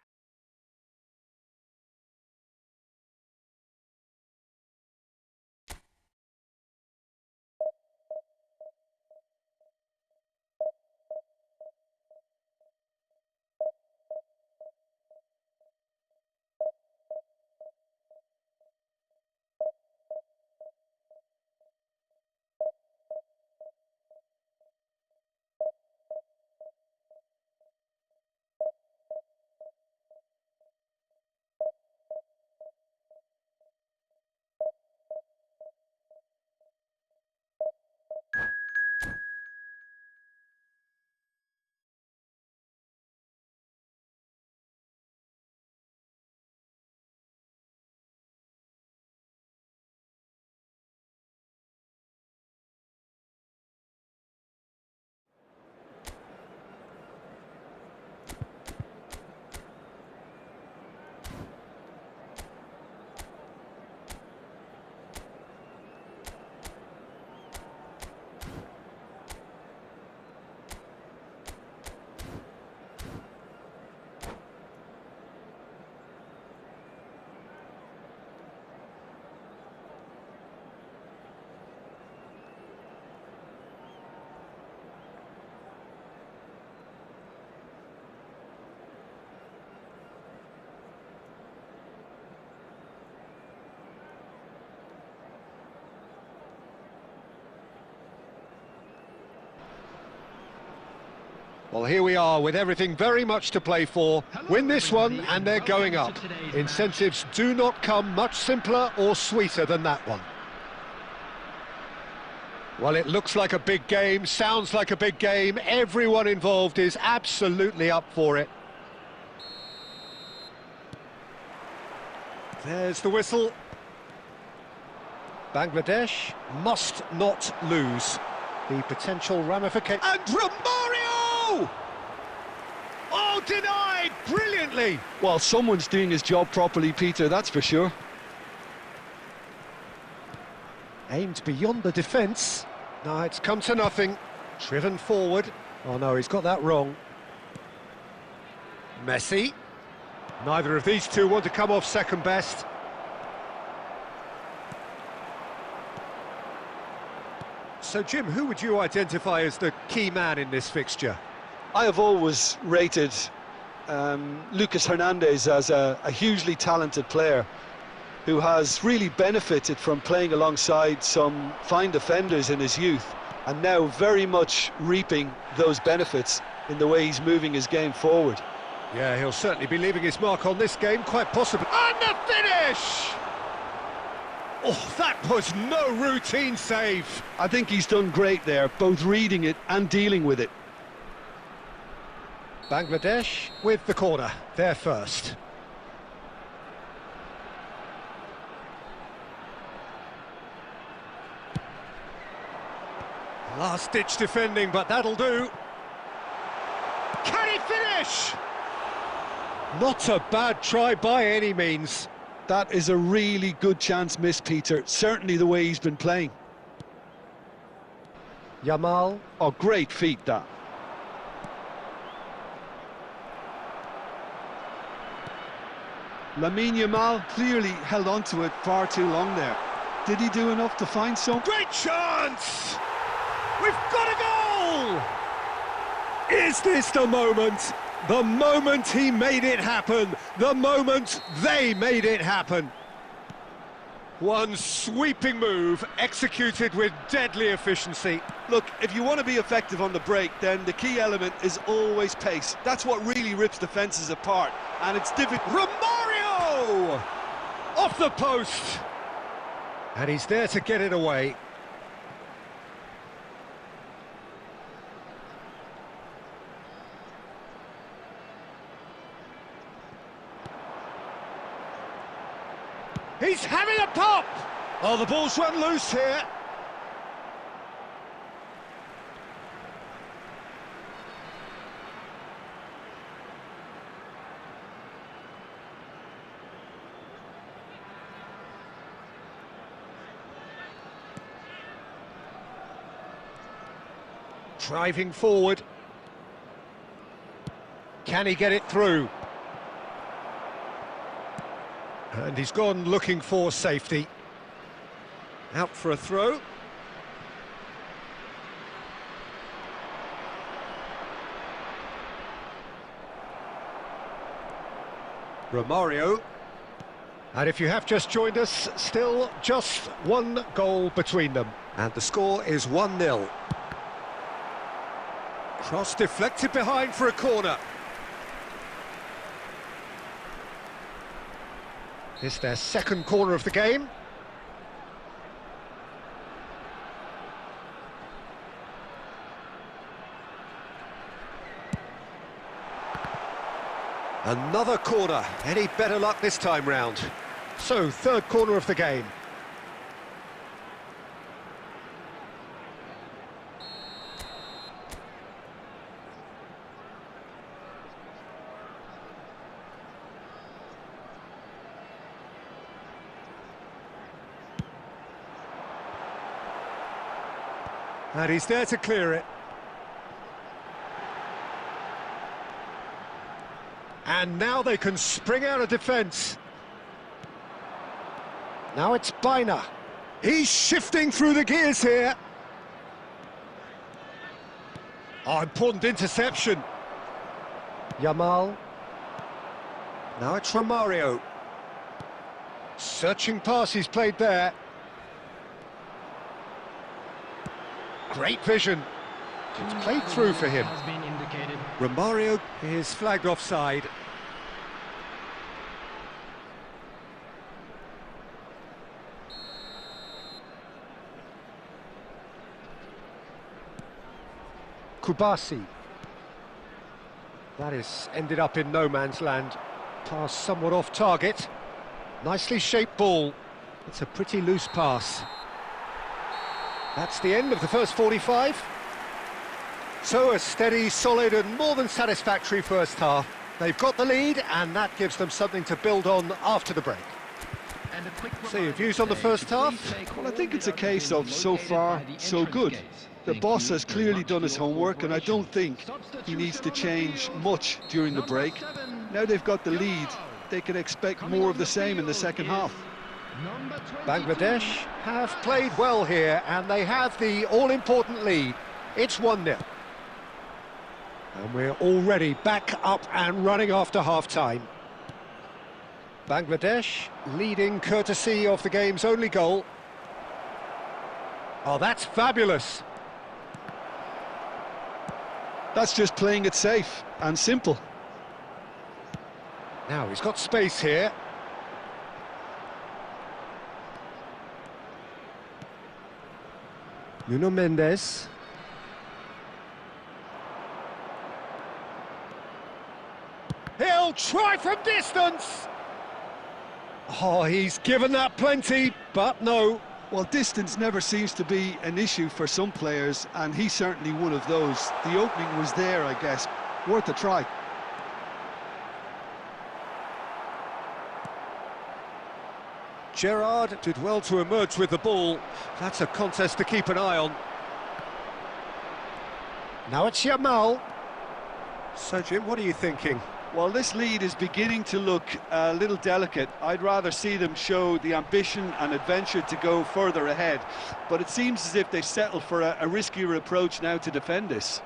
Well, here we are with everything very much to play for. Win this one and they're going up. Incentives do not come much simpler or sweeter than that one. Well, it looks like a big game, sounds like a big game. Everyone involved is absolutely up for it. There's the whistle. Bangladesh must not lose. The potential ramification. And Romario! Oh, denied brilliantly! Well, someone's doing his job properly, Peter, that's for sure. Aimed beyond the defence. No, it's come to nothing. Driven forward. Oh no, he's got that wrong. Messi. Neither of these two want to come off second best. So, Jim, who would you identify as the key man in this fixture? I have always rated Lucas Hernandez as a hugely talented player who has really benefited from playing alongside some fine defenders in his youth and now very much reaping those benefits in the way he's moving his game forward. Yeah, he'll certainly be leaving his mark on this game, quite possibly. And the finish! Oh, that was no routine save. I think he's done great there, both reading it and dealing with it. Bangladesh with the corner, they're first. Last-ditch defending, but that'll do. Can he finish? Not a bad try by any means. That is a really good chance missed, Peter, certainly the way he's been playing. Yamal. Oh, great feat, that. Lamine Yamal clearly held on to it far too long there. Did he do enough to find some? Great chance! We've got a goal! Is this the moment? The moment he made it happen. The moment they made it happen. One sweeping move, executed with deadly efficiency. Look, if you want to be effective on the break, then the key element is always pace. That's what really rips defences apart, and it's difficult. Romario! Off the post! And he's there to get it away. He's having a pop! Oh, the ball's run loose here. Driving forward. Can he get it through? And he's gone looking for safety. Out for a throw. Romario. And if you have just joined us, still just one goal between them. And the score is 1-0. Cross deflected behind for a corner. It's their second corner of the game. Another corner. Any better luck this time round? So, third corner of the game. And he's there to clear it. And now they can spring out of defence. Now it's Biner. He's shifting through the gears here. Oh, important interception. Yamal. Now it's Romario. Searching pass he's played there. Great vision. It's played through for him. Romario is flagged offside. Kubasi. That is ended up in no man's land. Pass somewhat off target. Nicely shaped ball. It's a pretty loose pass. That's the end of the first 45. So a steady, solid and more than satisfactory first half. They've got the lead and that gives them something to build on after the break. So your views on the first half? Well, I think it's a case of so far, so good. The boss has clearly done his homework and I don't think he needs to change much during the break. Now they've got the lead, they can expect more of the same in the second half. Bangladesh have played well here and they have the all-important lead. It's 1-0. And we're already back up and running after half-time. Bangladesh leading courtesy of the game's only goal. Oh, that's fabulous. That's just playing it safe and simple. Now he's got space here. Nuno Mendes. He'll try from distance. Oh, he's given that plenty, but no. Well, distance never seems to be an issue for some players, and he's certainly one of those. The opening was there, I guess. Worth a try. Gerrard did well to emerge with the ball. That's a contest to keep an eye on. Now it's Yamal. So, Jim, what are you thinking? Well, this lead is beginning to look a little delicate. I'd rather see them show the ambition and adventure to go further ahead. But it seems as if they settle for a riskier approach now to defend this.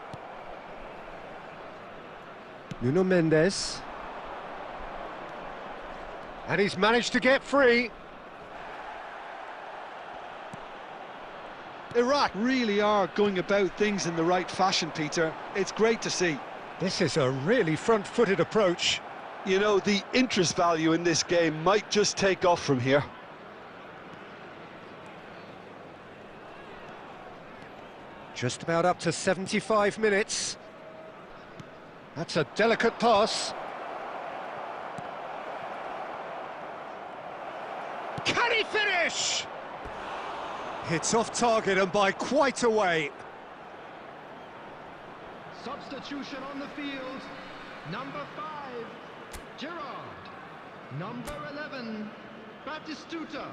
Nuno Mendes. And he's managed to get free. Iraq really are going about things in the right fashion, Peter. It's great to see. This is a really front-footed approach. You know, the interest value in this game might just take off from here. Just about up to 75 minutes. That's a delicate pass. Can he finish? It's off target and by quite a way. Substitution on the field. Number 5, Gerard. Number 11, Batistuta.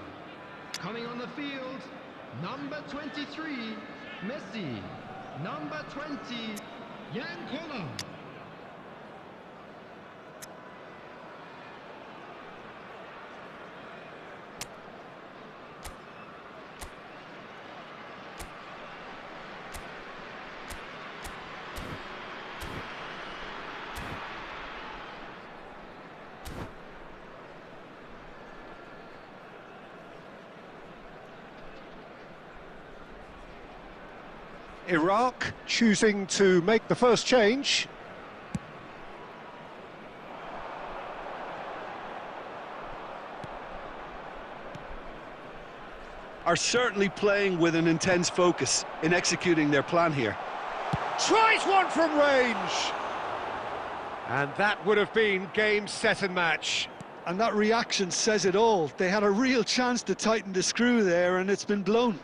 Coming on the field, number 23, Messi. Number 20, Yankola. Iraq choosing to make the first change. Are certainly playing with an intense focus in executing their plan here. Tries one from range. And that would have been game, set and match. And that reaction says it all. They had a real chance to tighten the screw there and it's been blown.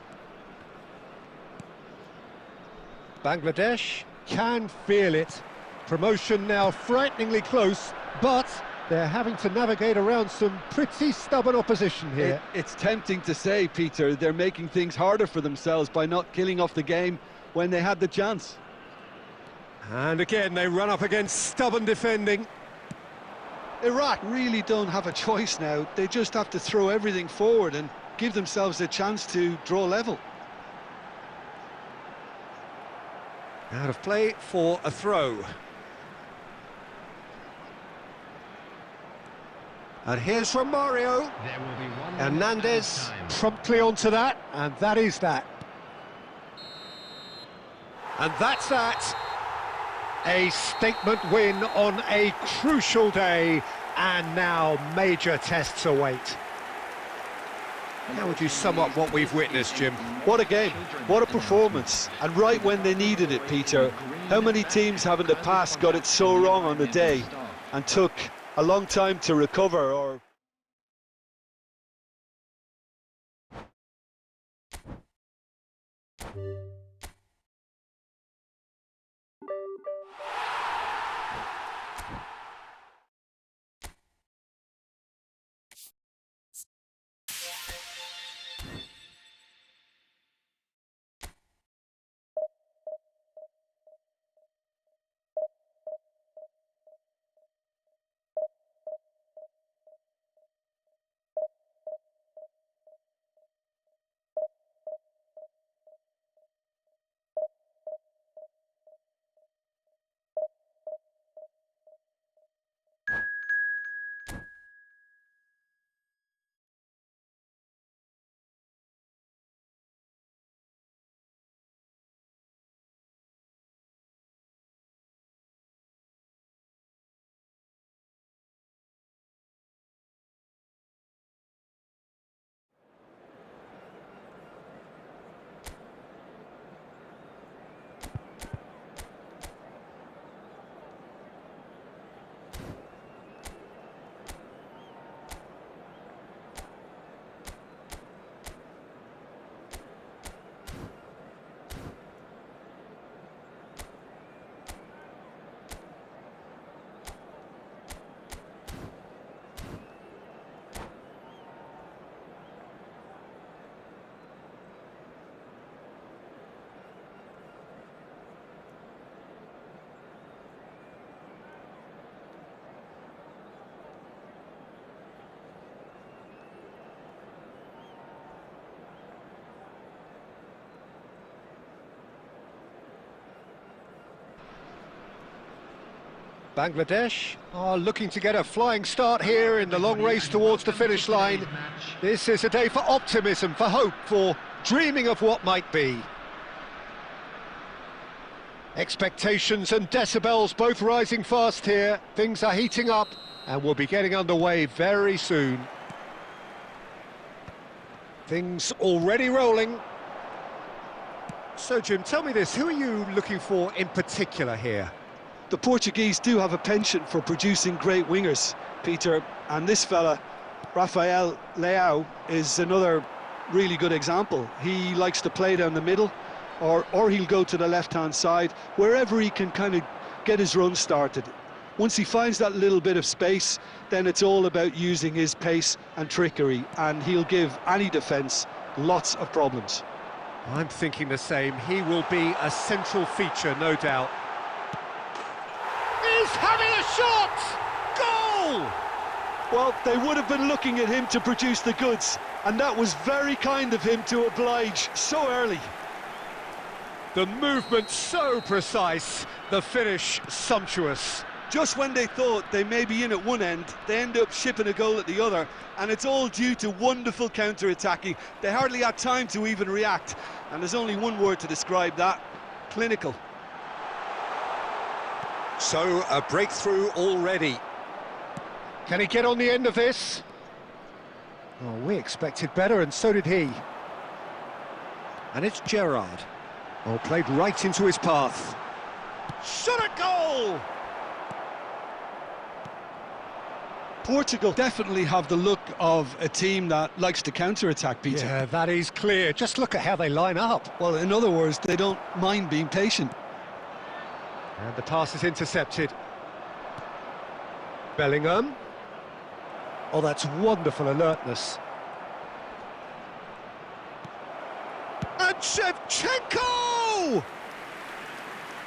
Bangladesh can feel it. Promotion now frighteningly close, but they're having to navigate around some pretty stubborn opposition here. It's tempting to say, Peter, they're making things harder for themselves by not killing off the game when they had the chance. And again, they run up against stubborn defending. Iraq really don't have a choice now. They just have to throw everything forward and give themselves a chance to draw level. Out of play for a throw. And here's from Mario. There will be one Hernandez time. promptly onto that, and that is that. And that's that. A statement win on a crucial day, and now major tests await. How would you sum up what we've witnessed, Jim? What a game, what a performance, and right when they needed it, Peter. How many teams have in the past got it so wrong on the day and took a long time to recover or... Bangladesh are looking to get a flying start here in the long race towards the finish line. This is a day for optimism, for hope, for dreaming of what might be. Expectations and decibels both rising fast here. Things are heating up and we'll be getting underway very soon. Things already rolling. So, Jim, tell me this, who are you looking for in particular here? The Portuguese do have a penchant for producing great wingers, Peter, and this fella, Rafael Leao, is another really good example. He likes to play down the middle, or he'll go to the left-hand side, wherever he can kind of get his run started. Once he finds that little bit of space, then it's all about using his pace and trickery, and he'll give any defence lots of problems. I'm thinking the same. He will be a central feature, no doubt. He's having a shot! Goal! Well, they would have been looking at him to produce the goods, and that was very kind of him to oblige so early. The movement so precise, the finish sumptuous. Just when they thought they may be in at one end, they end up shipping a goal at the other, and it's all due to wonderful counter-attacking. They hardly had time to even react, and there's only one word to describe that: clinical. So, a breakthrough already. Can he get on the end of this? Oh, we expected better, and so did he. And it's Gerrard. Oh, played right into his path. Shot a goal! Portugal definitely have the look of a team that likes to counter-attack, Peter. Yeah, that is clear. Just look at how they line up. Well, in other words, they don't mind being patient. And the pass is intercepted. Bellingham. Oh, that's wonderful alertness. And Shevchenko!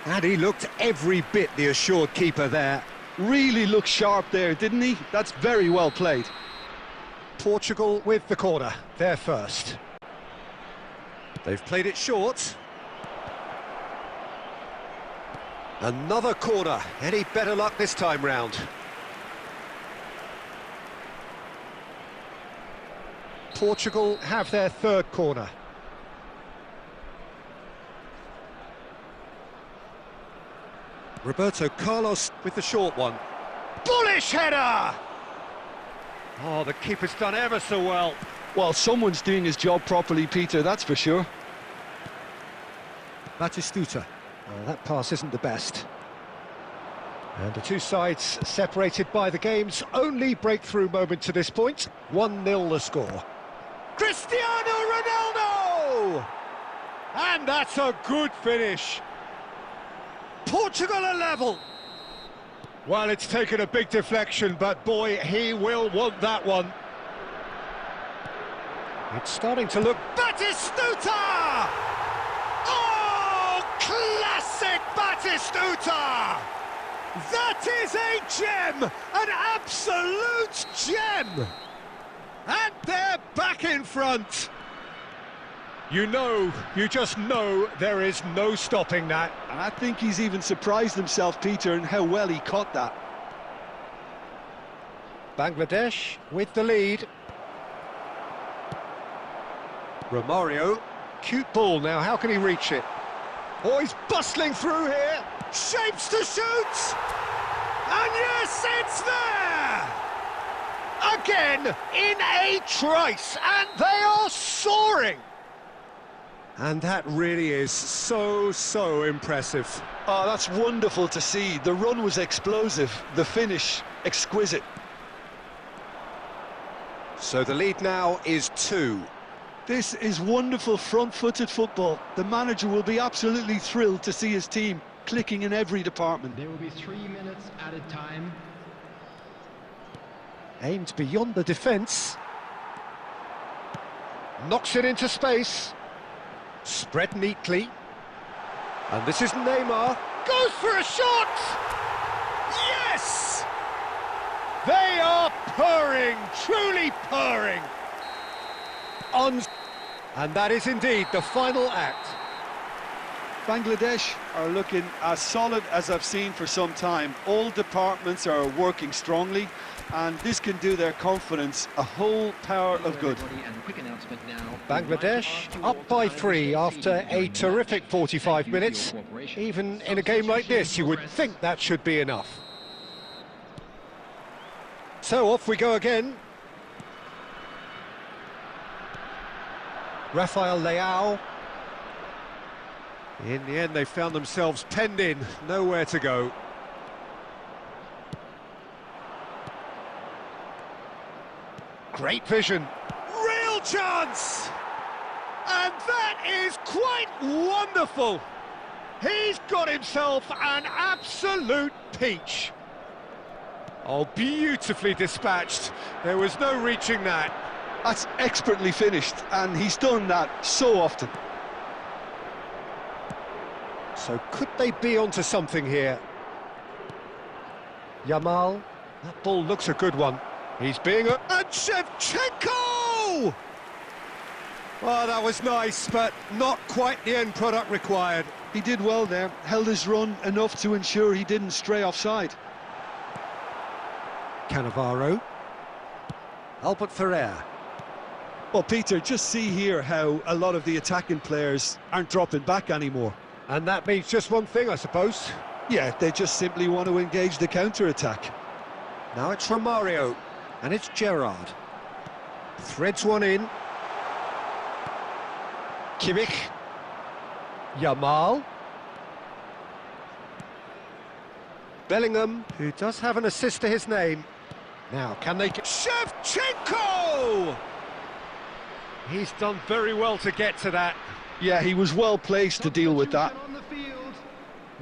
And he looked every bit the assured keeper there. Really looked sharp there, didn't he? That's very well played. Portugal with the corner, they're first. They've played it short. Another corner. Any better luck this time round? Portugal have their third corner. Roberto Carlos with the short one. Bullish header! Oh, the keeper's done ever so well. Well, someone's doing his job properly, Peter, that's for sure. Batistuta. Oh, that pass isn't the best. And the two sides separated by the game's only breakthrough moment to this point. 1-0 the score. Cristiano Ronaldo! And that's a good finish. Portugal are level. Well, it's taken a big deflection, but boy, he will want that one. It's starting to look... Batistuta! Oh, classic Batistuta! That is a gem, an absolute gem! And they're back in front. You just know there is no stopping that. And I think he's even surprised himself, Peter, in how well he caught that. Bangladesh with the lead. Romario, cute ball now, how can he reach it? Oh, he's bustling through here. Shapes to shoot! And yes, it's there! Again, in a trice, and they are soaring! And that really is so impressive. Oh, that's wonderful to see. The run was explosive, the finish exquisite. So the lead now is 2. This is wonderful front-footed football. The manager will be absolutely thrilled to see his team clicking in every department. There will be 3 minutes added time. Aimed beyond the defence. Knocks it into space. Spread neatly. And this is Neymar. Goes for a shot! Yes! They are purring, truly purring. And that is indeed the final act. Bangladesh are looking as solid as I've seen for some time. All departments are working strongly, and this can do their confidence a whole power of good. Bangladesh up by 3 after a terrific 45 minutes. Even in a game like this, you would think that should be enough. So off we go again. Rafael Leao. In the end, they found themselves penned in, nowhere to go. Great vision. Real chance! And that is quite wonderful. He's got himself an absolute peach. Oh, beautifully dispatched. There was no reaching that. That's expertly finished, and he's done that so often. So could they be onto something here? Yamal. That ball looks a good one. He's being a... And Shevchenko! Well, that was nice, but not quite the end product required. He did well there, held his run enough to ensure he didn't stray offside. Cannavaro. Albert Ferrer. Well, Peter, just see here how a lot of the attacking players aren't dropping back anymore. And that means just one thing, I suppose. Yeah, they just simply want to engage the counter-attack. Now it's Romario, and it's Gerrard. Threads one in. Kimmich. Yamal. Bellingham, who does have an assist to his name. Now, can they get... Shevchenko! He's done very well to get to that. Yeah, he was well placed to deal with that. On the field,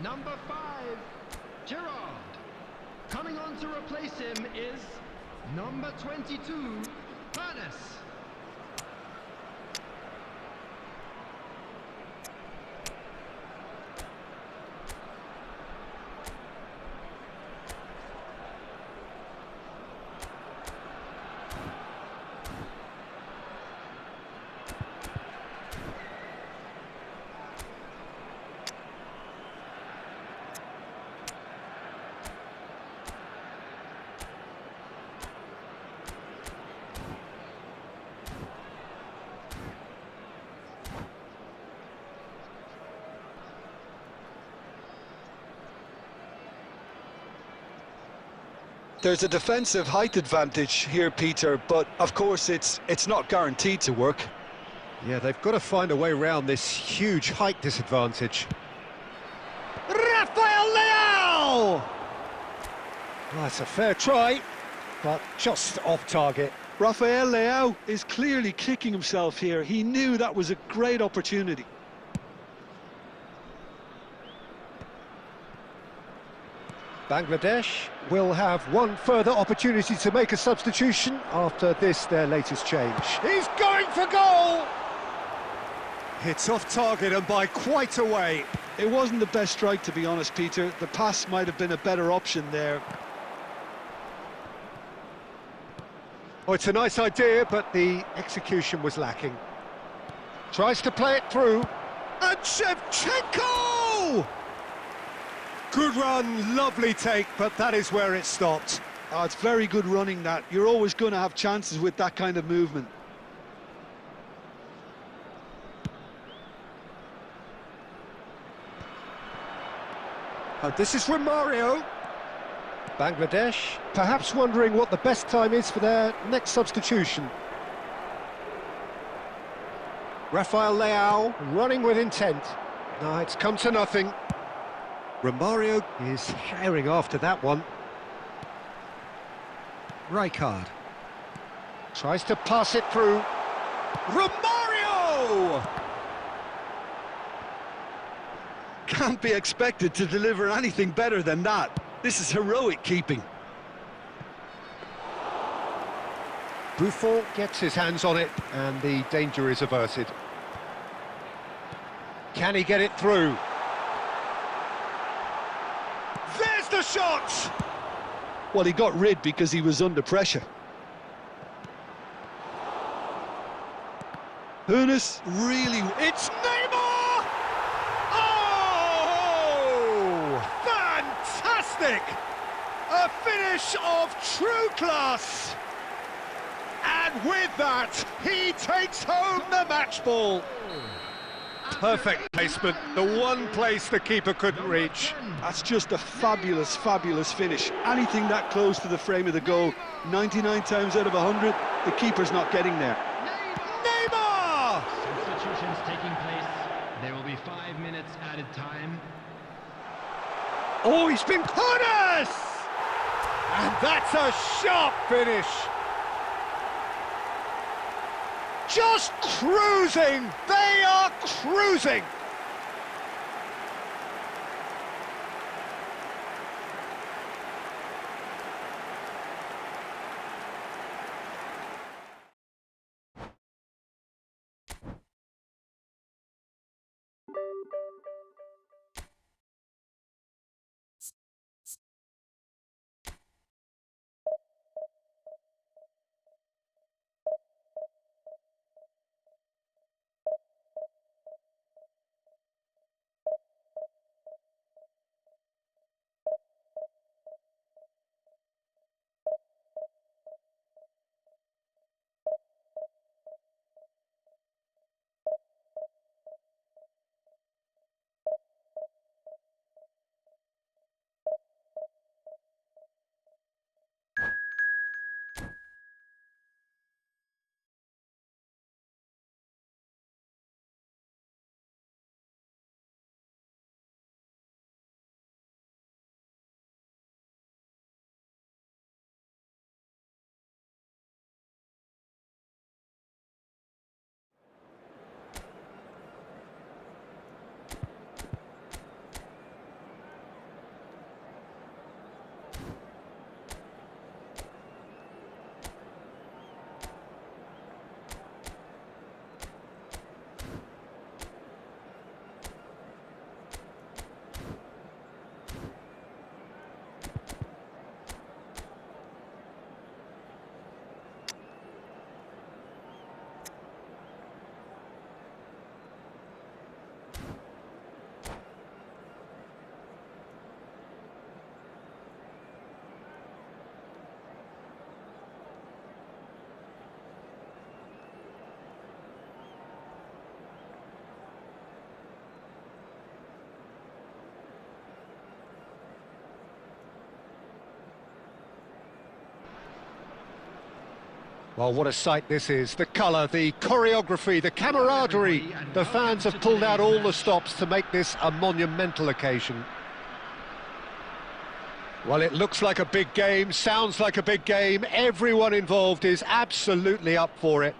number 5, Gerrard. Coming on to replace him is number 22, Panis. There's a defensive height advantage here, Peter, but of course it's not guaranteed to work. Yeah, they've got to find a way around this huge height disadvantage. Rafael Leao! Well, that's a fair try, but just off target. Rafael Leao is clearly kicking himself here. He knew that was a great opportunity. Bangladesh will have one further opportunity to make a substitution after this, their latest change. He's going for goal! It's off target and by quite a way. It wasn't the best strike, to be honest, Peter. The pass might have been a better option there. Oh, it's a nice idea, but the execution was lacking. Tries to play it through. And Shevchenko! Good run, lovely take, but that is where it stopped. Oh, it's very good running, that. You're always going to have chances with that kind of movement. Oh, this is Romario. Bangladesh, perhaps wondering what the best time is for their next substitution. Rafael Leao running with intent. No, it's come to nothing. Romario is herring after that one. Rijkaard tries to pass it through. Romario! Can't be expected to deliver anything better than that. This is heroic keeping. Buffon gets his hands on it, and the danger is averted. Can he get it through? There's the shot! Well, he got rid because he was under pressure. Hunis really... It's Neymar! Oh! Fantastic! A finish of true class! And with that, he takes home the match ball. Perfect placement, the one place the keeper couldn't reach. That's just a fabulous, fabulous finish. Anything that close to the frame of the goal, 99 times out of 100, the keeper's not getting there. Neymar! Substitutions taking place. There There will be 5 minutes added time. Oh, he's been corners! And that's a sharp finish. Just cruising! They are cruising! Well, what a sight this is. The colour, the choreography, the camaraderie. The fans have pulled out all the stops to make this a monumental occasion. Well, it looks like a big game, sounds like a big game. Everyone involved is absolutely up for it.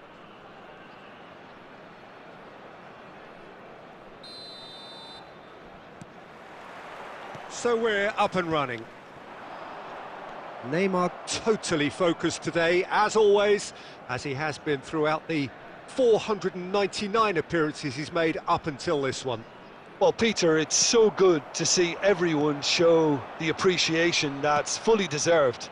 So we're up and running. Neymar totally focused today, as always, as he has been throughout the 499 appearances he's made up until this one. Well, Peter, it's so good to see everyone show the appreciation that's fully deserved.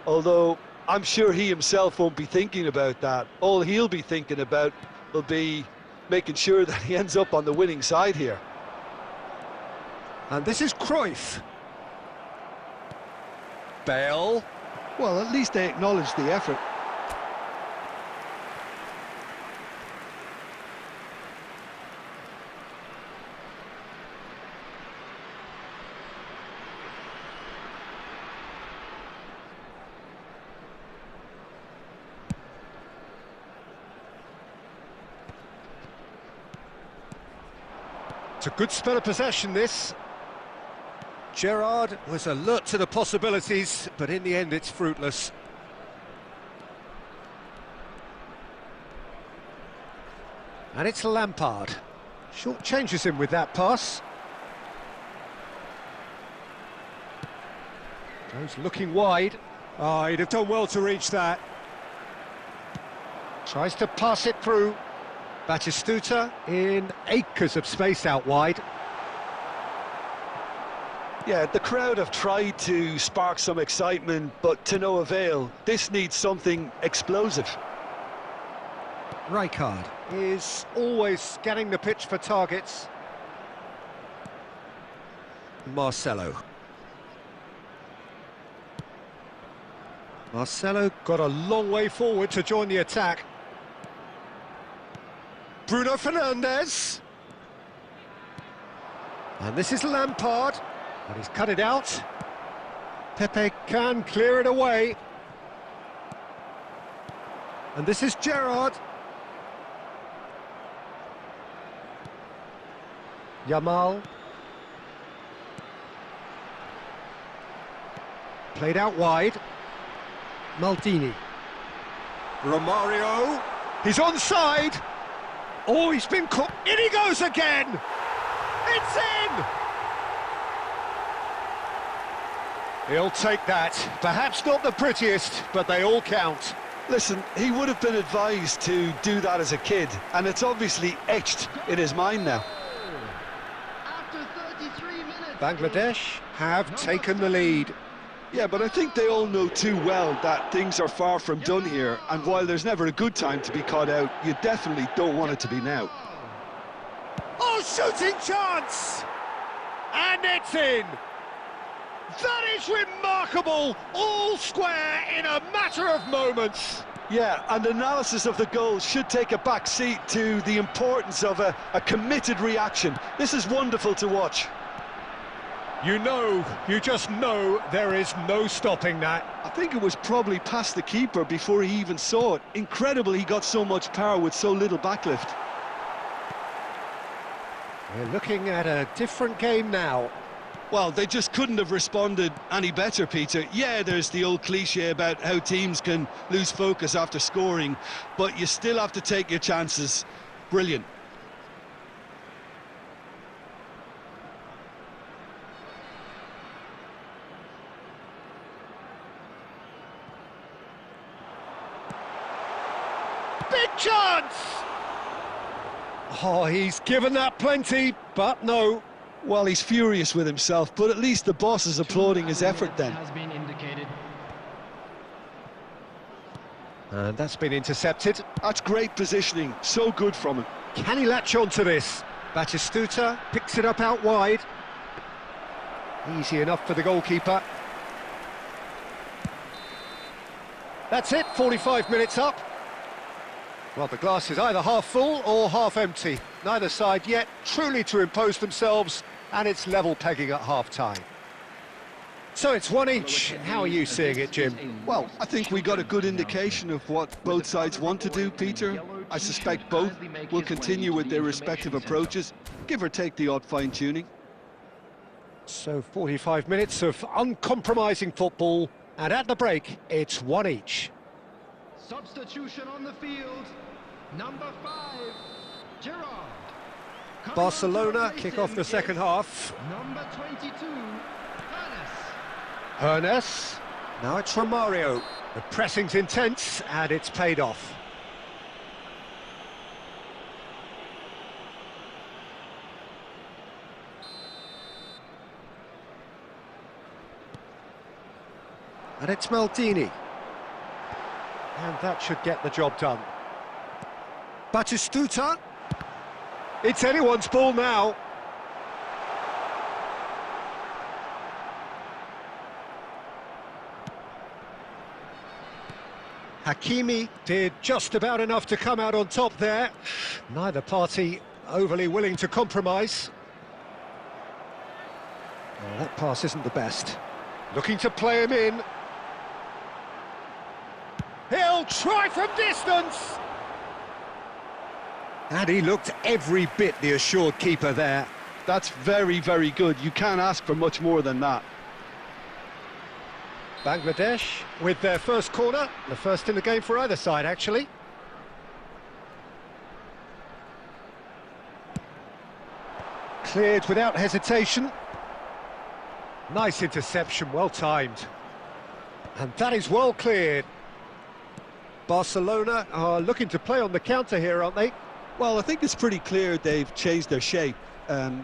Although I'm sure he himself won't be thinking about that. All he'll be thinking about will be making sure that he ends up on the winning side here. And this is Cruyff. Bale. Well, at least they acknowledge the effort. It's a good spell of possession, this. Gerrard was alert to the possibilities, but in the end it's fruitless. And it's Lampard. Short changes him with that pass. Goes looking wide. Oh, he'd have done well to reach that. Tries to pass it through. Batistuta in acres of space out wide. Yeah, the crowd have tried to spark some excitement, but to no avail. This needs something explosive. Rijkaard is always scanning the pitch for targets. Marcelo. Marcelo got a long way forward to join the attack. Bruno Fernandes. And this is Lampard. And he's cut it out. Pepe can clear it away. And this is Gerrard. Yamal. Played out wide. Maldini. Romario. He's onside. Oh, he's been caught. In he goes again. It's in. He'll take that. Perhaps not the prettiest, but they all count. Listen, he would have been advised to do that as a kid, and it's obviously etched in his mind now. After 33 minutes. Bangladesh have taken the lead. Yeah, but I think they all know too well that things are far from done here, and while there's never a good time to be caught out, you definitely don't want it to be now. Oh, shooting chance! And it's in! That is remarkable! All square in a matter of moments! Yeah, and analysis of the goal should take a back seat to the importance of a committed reaction. This is wonderful to watch. You just know there is no stopping that. I think it was probably past the keeper before he even saw it. Incredible he got so much power with so little backlift. We're looking at a different game now. Well, they just couldn't have responded any better, Peter. Yeah, there's the old cliche about how teams can lose focus after scoring, but you still have to take your chances. Brilliant. Big chance! Oh, he's given that plenty, but no. Well, he's furious with himself, but at least the boss is applauding his effort then. Has been indicated. And that's been intercepted. That's great positioning, so good from him. Can he latch on to this? Batistuta picks it up out wide. Easy enough for the goalkeeper. That's it, 45 minutes up. Well, the glass is either half full or half empty. Neither side yet truly to impose themselves, and it's level pegging at half-time. So it's one each. How are you seeing it, Jim? Well, I think we got a good indication of what both sides want to do, Peter. I suspect both will continue with their respective approaches, give or take the odd fine-tuning. So 45 minutes of uncompromising football, and at the break, it's one each. Substitution on the field. Number 5, Gerard. Coming Barcelona on to kick replace off him the second is half. Number 22, Hannes. Ernest. Now it's Romario. The pressing's intense, and it's paid off. And it's Maldini. And that should get the job done. Batistuta. It's anyone's ball now. Hakimi did just about enough to come out on top there. Neither party overly willing to compromise. Oh, that pass isn't the best. Looking to play him in. He'll try from distance! And he looked every bit the assured keeper there. That's very, very good. You can't ask for much more than that. Bangladesh with their first corner, the first in the game for either side, actually. Cleared without hesitation. Nice interception, well timed. And that is well cleared. Barcelona are looking to play on the counter here, aren't they? Well, I think it's pretty clear they've changed their shape,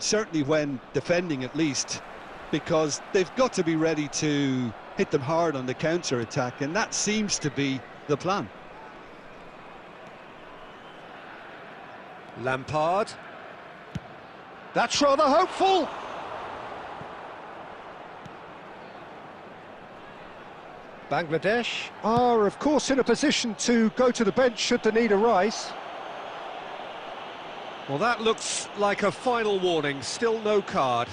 certainly when defending at least, because they've got to be ready to hit them hard on the counter-attack, and that seems to be the plan. Lampard. That's rather hopeful. Bangladesh are, of course, in a position to go to the bench should the need arise. Well, that looks like a final warning. Still no card.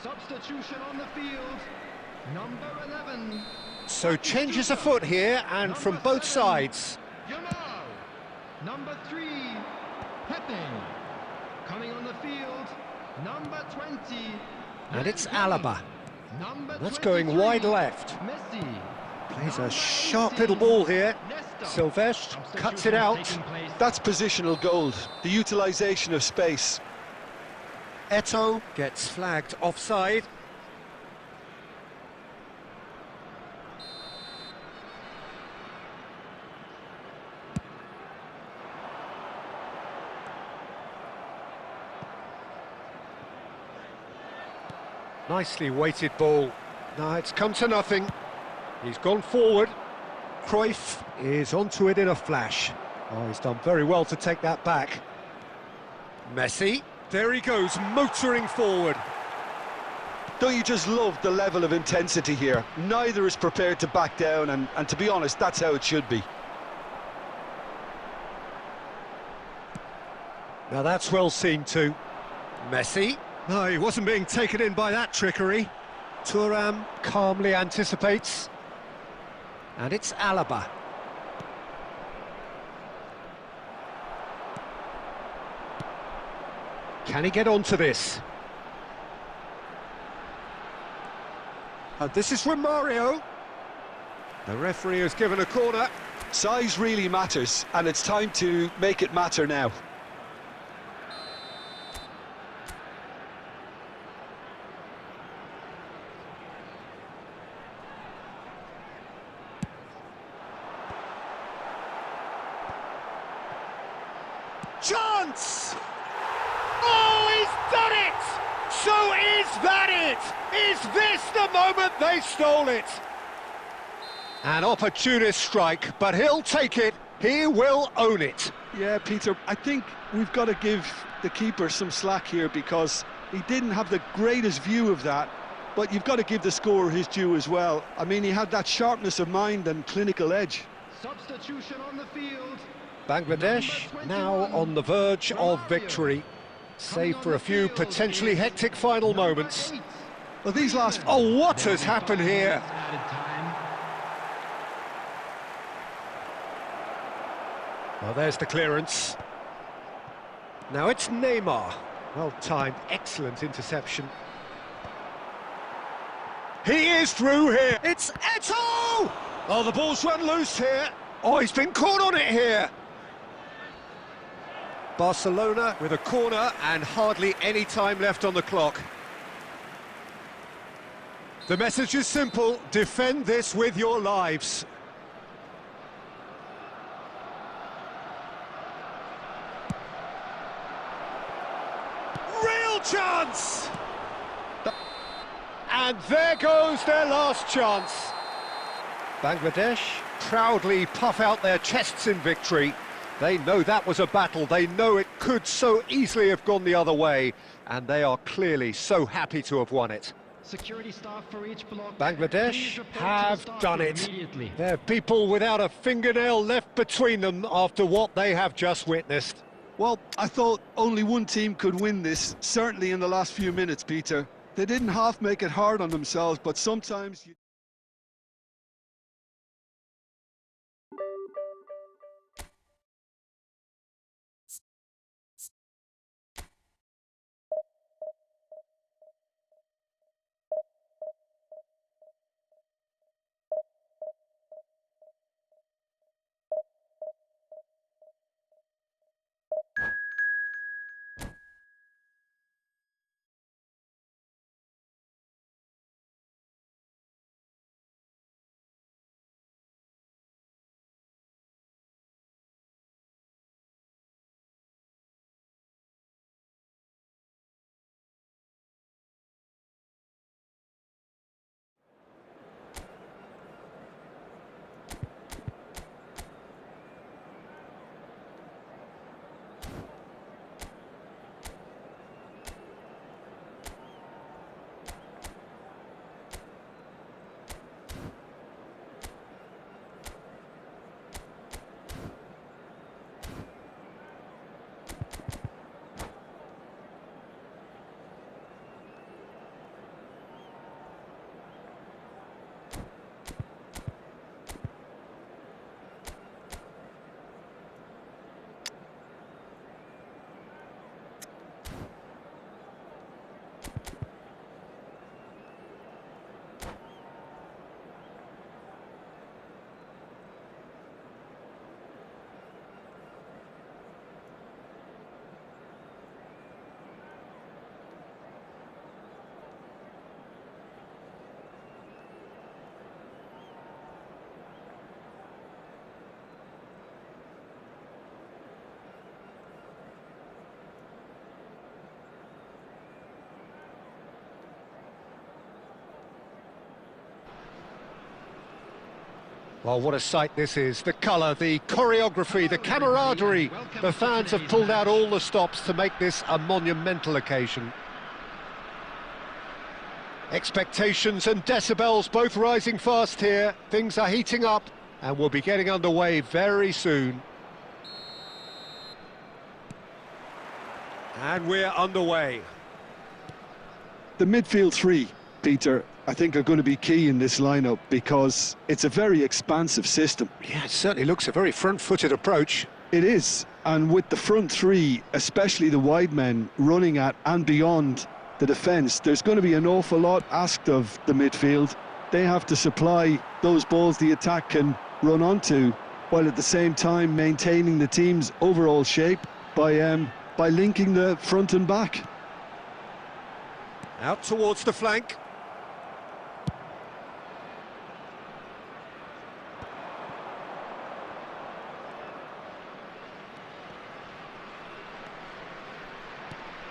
Substitution on the field. Number 11. So changes afoot here, and Number from both 7, sides. Jamal. Number 3, Pepe. Coming on the field, number 20. And it's Mancini. Alaba. Number That's going 23, wide left. Messi. Plays a Number sharp 18, little ball here. Nesta. Silvestre cuts it out. Taking place. That's positional gold, the utilisation of space. Eto'o gets flagged offside. Nicely weighted ball. No, it's come to nothing. He's gone forward. Cruyff is onto it in a flash. Oh, he's done very well to take that back. Messi, there he goes, motoring forward. Don't you just love the level of intensity here? Neither is prepared to back down, and to be honest, that's how it should be. Now that's well seen too. Messi. No, he wasn't being taken in by that trickery. Thuram calmly anticipates. And it's Alaba. Can he get onto this? And this is from Mario. The referee has given a corner. Size really matters, and it's time to make it matter now. Chance! Oh, he's done it! So is that it? Is this the moment they stole it? An opportunist strike, but he'll take it. He will own it. Yeah, Peter, I think we've got to give the keeper some slack here because he didn't have the greatest view of that, but you've got to give the scorer his due as well. I mean, he had that sharpness of mind and clinical edge. Substitution on the field. Bangladesh now on the verge of victory, save for a few potentially hectic final moments. Well, these last... Oh, what has happened here? Added time. Well, there's the clearance. Now it's Neymar. Well timed, excellent interception. He is through here. It's Eto'o! Oh, the ball's run loose here. Oh, he's been caught on it here. Barcelona with a corner and hardly any time left on the clock. The message is simple: defend this with your lives. Real chance! And there goes their last chance. Bangladesh proudly puff out their chests in victory. They know that was a battle, they know it could so easily have gone the other way, and they are clearly so happy to have won it. Security staff for each block. Bangladesh Please report to the have staff done room it. immediately. They're people without a fingernail left between them after what they have just witnessed. Well, I thought only one team could win this, certainly in the last few minutes, Peter. They didn't half make it hard on themselves, but sometimes... Well, what a sight this is. The colour, the choreography, the camaraderie. The fans have pulled out all the stops to make this a monumental occasion. Expectations and decibels both rising fast here. Things are heating up and we'll be getting underway very soon. And we're underway. The midfield three, Peter, I think are going to be key in this lineup because it's a very expansive system. Yeah, it certainly looks a very front-footed approach. It is, and with the front three, especially the wide men running at and beyond the defence, there's going to be an awful lot asked of the midfield. They have to supply those balls the attack can run onto, while at the same time maintaining the team's overall shape by linking the front and back. Out towards the flank.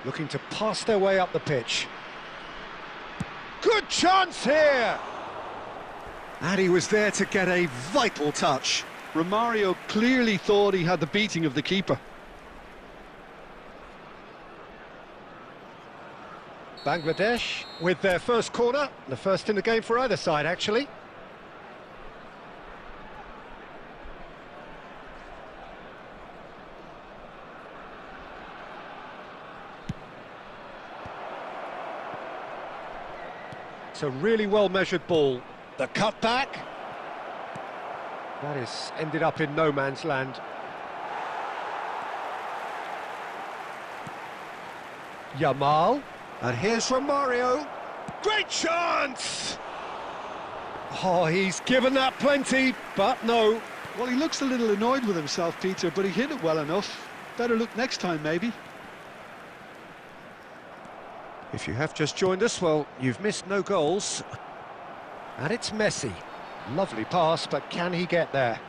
Looking to pass their way up the pitch. Good chance here! And he was there to get a vital touch. Romario clearly thought he had the beating of the keeper. Bangladesh with their first corner, the first in the game for either side, actually. It's a really well-measured ball. The cutback. That is ended up in no man's land. Yamal. And here's Romario. Great chance! Oh, he's given that plenty, but no. Well, he looks a little annoyed with himself, Peter, but he hit it well enough. Better look next time, maybe. If you have just joined us, well, you've missed no goals. And it's Messi. Lovely pass, but can he get there?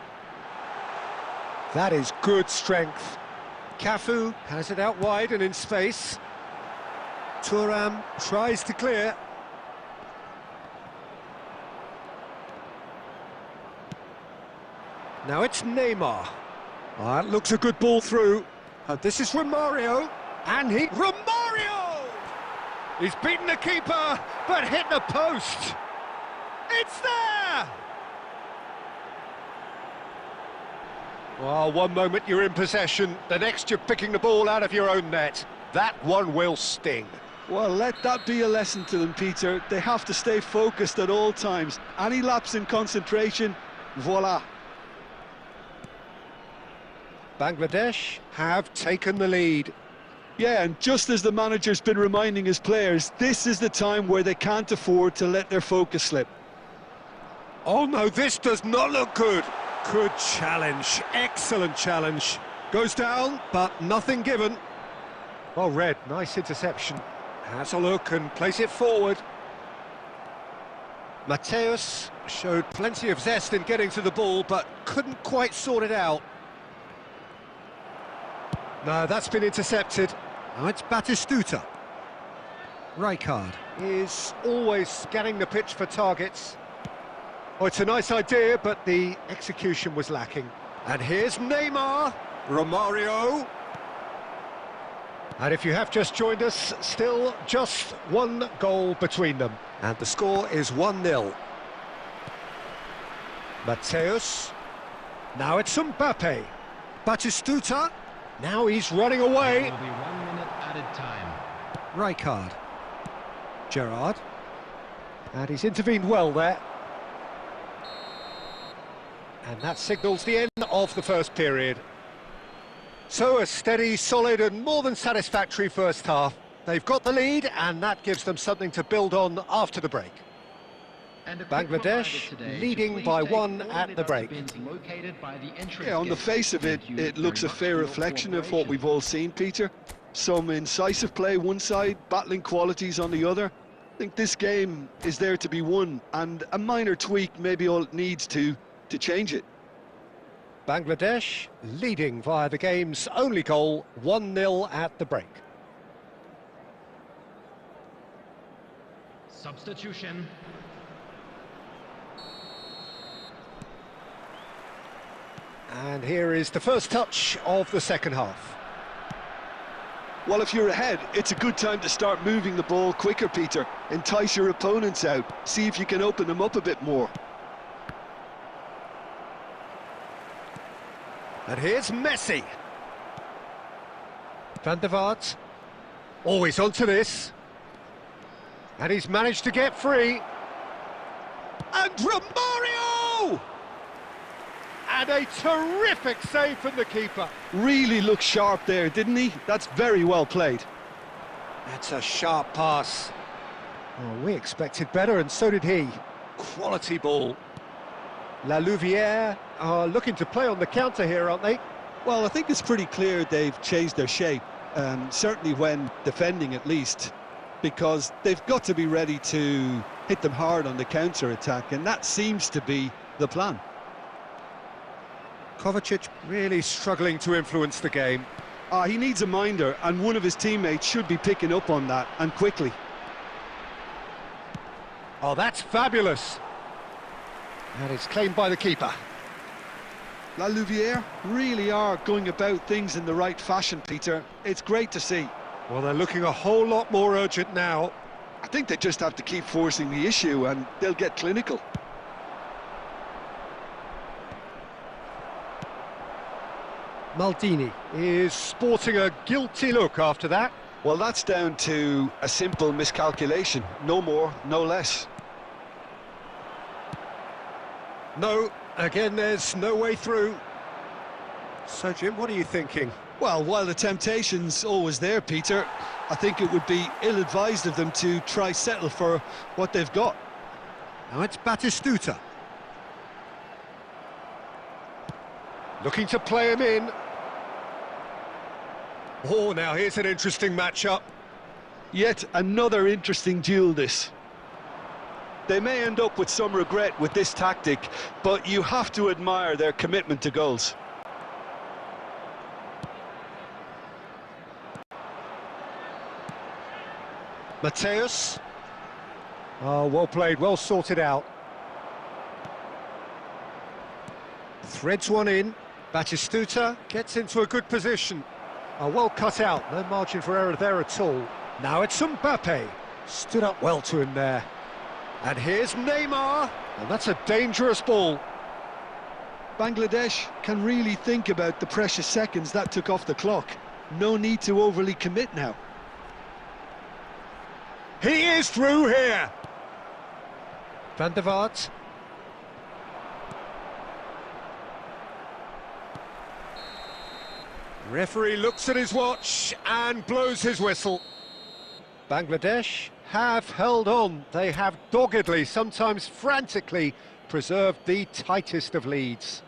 That is good strength. Cafu has it out wide and in space. Thuram tries to clear. Now it's Neymar. Oh, that looks a good ball through. This is Romario. And Romario! He's beaten the keeper, but hit the post. It's there! Well, one moment you're in possession, the next you're picking the ball out of your own net. That one will sting. Well, let that be a lesson to them, Peter. They have to stay focused at all times. Any lapse in concentration, voila. Bangladesh have taken the lead. Yeah, and just as the manager's been reminding his players, this is the time where they can't afford to let their focus slip. Oh no, this does not look good. Good challenge, excellent challenge. Goes down, but nothing given. Well read, nice interception. Has a look and plays it forward. Mateus showed plenty of zest in getting to the ball, but couldn't quite sort it out. No, that's been intercepted. Now it's Batistuta. Rijkaard is always scanning the pitch for targets. Oh, it's a nice idea, but the execution was lacking. And here's Neymar, Romario. And if you have just joined us, still just one goal between them. And the score is 1-0. Mateus. Now it's Mbappe. Batistuta. Now he's running away. There will be 1 minute added time. Rijkaard. Gerrard. And he's intervened well there. And that signals the end of the first period. So a steady, solid and more than satisfactory first half. They've got the lead and that gives them something to build on after the break. Bangladesh leading by 1 at the break. Yeah, on the face of it, it looks a fair reflection of what we've all seen, Peter. Some incisive play one side, battling qualities on the other. I think this game is there to be won, and a minor tweak maybe all it needs to change it. Bangladesh leading via the game's only goal, 1-0 at the break. Substitution. And here is the first touch of the second half. Well, if you're ahead, it's a good time to start moving the ball quicker, Peter. Entice your opponents out. See if you can open them up a bit more. And here's Messi. Van der Vaart. Always onto this. And he's managed to get free. And Romario! And a terrific save from the keeper. Really looked sharp there, didn't he? That's very well played. That's a sharp pass. Oh, we expected better, and so did he. Quality ball. La Louvière are looking to play on the counter here, aren't they? Well, I think it's pretty clear they've changed their shape, certainly when defending at least, because they've got to be ready to hit them hard on the counter-attack, and that seems to be the plan. Kovacic really struggling to influence the game. He needs a minder, and one of his teammates should be picking up on that, and quickly. Oh, that's fabulous. And it's claimed by the keeper. La Louvière really are going about things in the right fashion, Peter. It's great to see. Well, they're looking a whole lot more urgent now. I think they just have to keep forcing the issue, and they'll get clinical. Maldini is sporting a guilty look after that. Well, that's down to a simple miscalculation. No more, no less. No, again, there's no way through. So, Jim, what are you thinking? Well, while the temptation's always there, Peter, I think it would be ill-advised of them to try settle for what they've got. Now it's Batistuta. Looking to play him in. Oh, now here's an interesting matchup. Yet another interesting duel, this. They may end up with some regret with this tactic, but you have to admire their commitment to goals. Mateus. Oh, well played, well sorted out. Threads one in. Batistuta gets into a good position. Oh, well cut out, no margin for error there at all. Now it's Mbappe. Stood up well to him there. And here's Neymar. And that's a dangerous ball. Bangladesh can really think about the precious seconds that took off the clock. No need to overly commit now. He is through here. Van der Vaart. Referee looks at his watch and blows his whistle. Bangladesh have held on. They have doggedly, sometimes frantically, preserved the tightest of leads.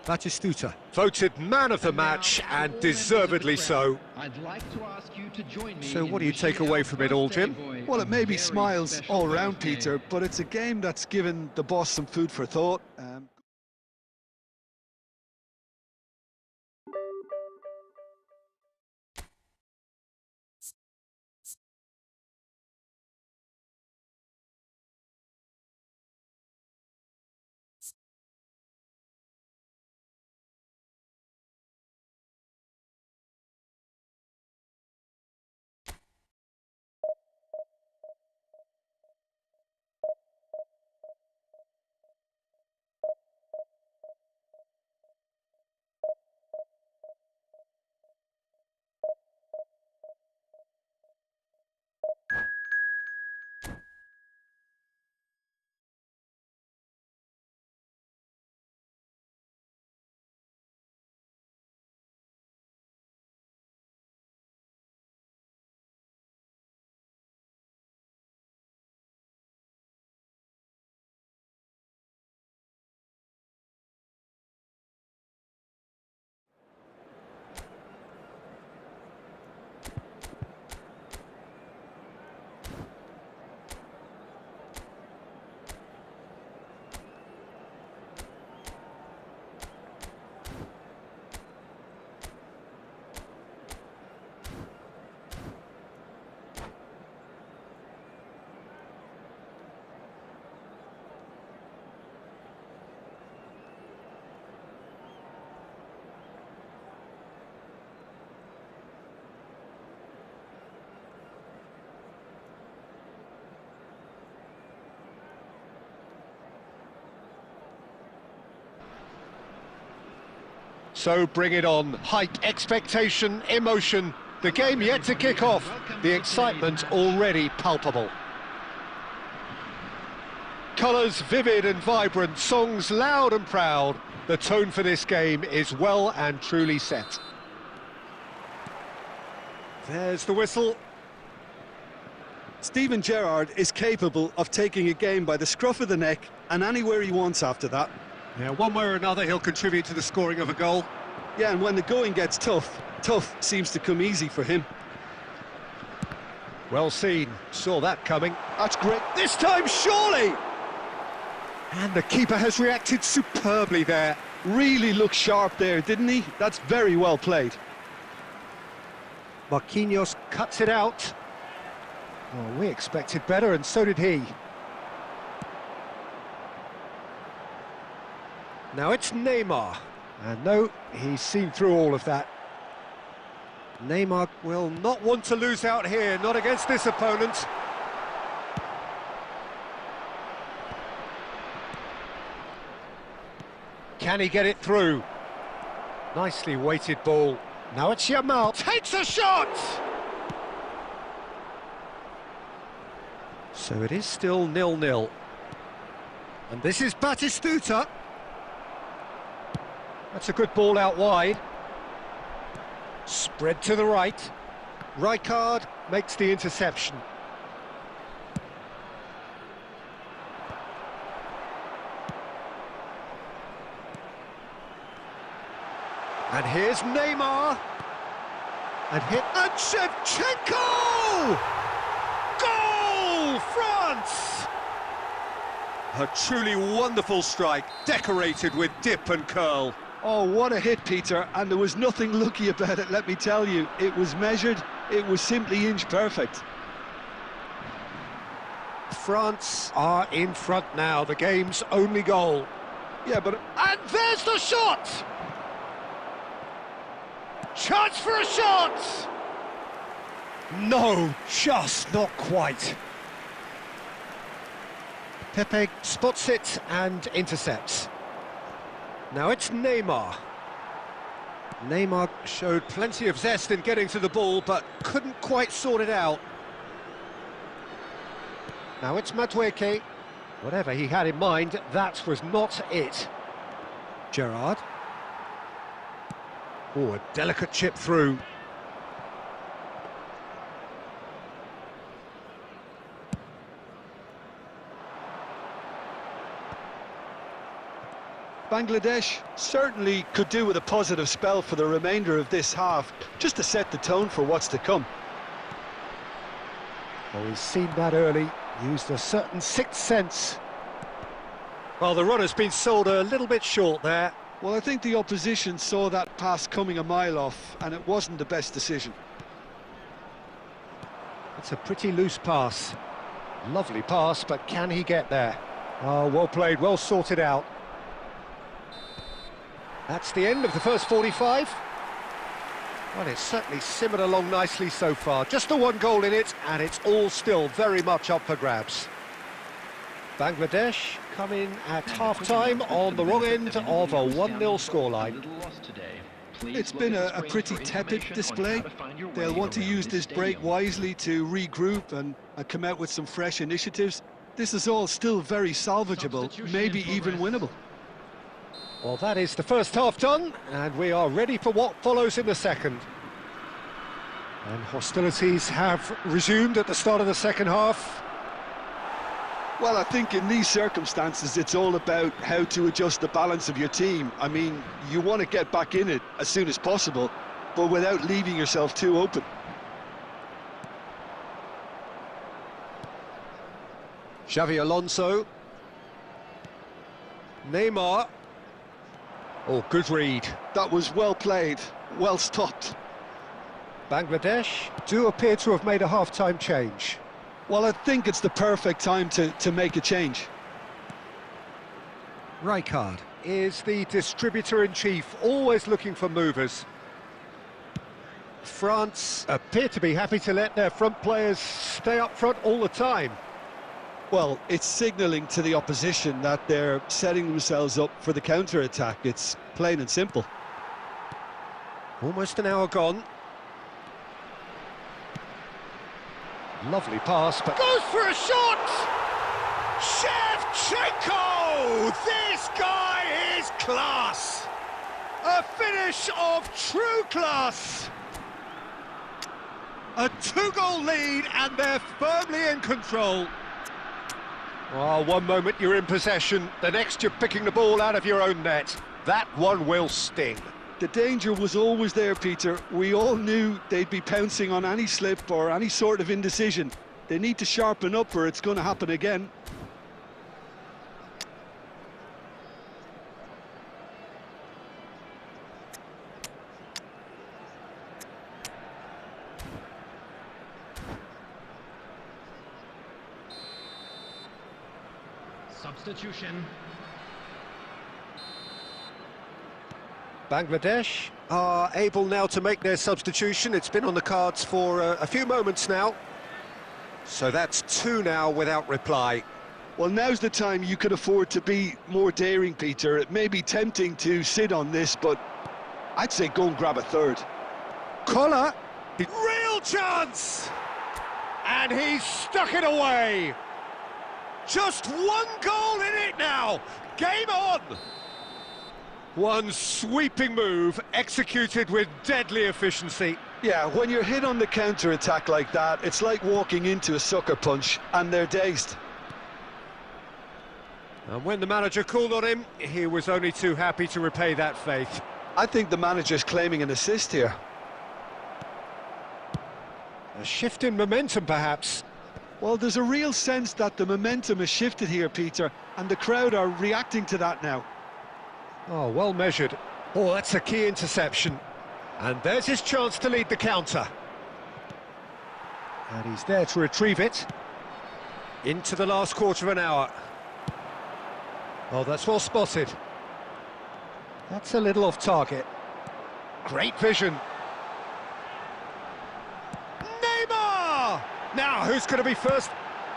Batistuta, voted man of the match, and deservedly so. I'd like to ask you to join me. So what do you take away from it all, Jim? Well, it may be smiles all round, Peter, but it's a game that's given the boss some food for thought. So bring it on. Hype, expectation, emotion. The game yet to kick off. The excitement already palpable. Colours vivid and vibrant, songs loud and proud. The tone for this game is well and truly set. There's the whistle. Steven Gerrard is capable of taking a game by the scruff of the neck and anywhere he wants after that. Yeah, one way or another he'll contribute to the scoring of a goal. Yeah, and when the going gets tough, tough seems to come easy for him. Well seen, saw that coming. That's great. This time, surely! And the keeper has reacted superbly there. Really looked sharp there, didn't he? That's very well played. Marquinhos cuts it out. Well, we expected better, and so did he. Now it's Neymar. And no, he's seen through all of that. Neymar will not want to lose out here, not against this opponent. Can he get it through? Nicely weighted ball. Now it's Yamal. Takes a shot! So it is still 0-0. And this is Batistuta. That's a good ball out wide. Spread to the right. Rashid makes the interception. And here's Neymar. And hit. And Shevchenko! Goal! France! A truly wonderful strike, decorated with dip and curl. Oh, what a hit, Peter, and there was nothing lucky about it, let me tell you. It was measured, it was simply inch perfect. France are in front now, the game's only goal. Yeah, but... And there's the shot! Chance for a shot! No, just not quite. Pepe spots it and intercepts. Now it's Neymar. Neymar showed plenty of zest in getting to the ball, but couldn't quite sort it out. Now it's Madueke. Whatever he had in mind, that was not it. Gerrard. Oh, a delicate chip through. Bangladesh certainly could do with a positive spell for the remainder of this half, just to set the tone for what's to come. Well, he's seen that early, used a certain sixth sense. Well, the run has been sold a little bit short there. Well, I think the opposition saw that pass coming a mile off, and it wasn't the best decision. It's a pretty loose pass. Lovely pass, but can he get there? Oh, well played, well sorted out. That's the end of the first 45. Well, it's certainly simmered along nicely so far. Just the one goal in it, and it's all still very much up for grabs. Bangladesh come in at half-time on the wrong end of a 1-0 scoreline. It's been a pretty tepid display. They'll want to use this break wisely to regroup and come out with some fresh initiatives. This is all still very salvageable, maybe even winnable. Well, that is the first half done, and we are ready for what follows in the second. And hostilities have resumed at the start of the second half. Well, I think in these circumstances, it's all about how to adjust the balance of your team. I mean, you want to get back in it as soon as possible, but without leaving yourself too open. Xavi Alonso. Neymar. Oh, good read. That was well played, well stopped. Bangladesh do appear to have made a half-time change. Well, I think it's the perfect time to make a change. Rashid is the distributor-in-chief, always looking for movers. France appear to be happy to let their front players stay up front all the time. Well, it's signalling to the opposition that they're setting themselves up for the counter-attack. It's plain and simple. Almost an hour gone. Lovely pass, but... Goes for a shot! Shevchenko! This guy is class! A finish of true class! A 2-goal lead, and they're firmly in control. Oh, one moment you're in possession, the next you're picking the ball out of your own net. That one will sting. The danger was always there, Peter. We all knew they'd be pouncing on any slip or any sort of indecision. They need to sharpen up or it's going to happen again. Substitution. Bangladesh are able now to make their substitution. It's been on the cards for a few moments now. So that's 2 now without reply. Well, now's the time you could afford to be more daring, Peter. It may be tempting to sit on this, but I'd say go and grab a third. Collar, real chance! And he's stuck it away. Just 1 goal in it now. Game on! One sweeping move, executed with deadly efficiency. Yeah, when you're hit on the counter-attack like that, it's like walking into a sucker punch, and they're dazed. And when the manager called on him, he was only too happy to repay that faith. I think the manager's claiming an assist here. A shift in momentum, perhaps. Well, there's a real sense that the momentum has shifted here, Peter, and the crowd are reacting to that now. Oh, well measured. Oh, that's a key interception. And there's his chance to lead the counter. And he's there to retrieve it. Into the last quarter of an hour. Oh, that's well spotted. That's a little off target. Great vision. Neymar! Now, who's going to be first?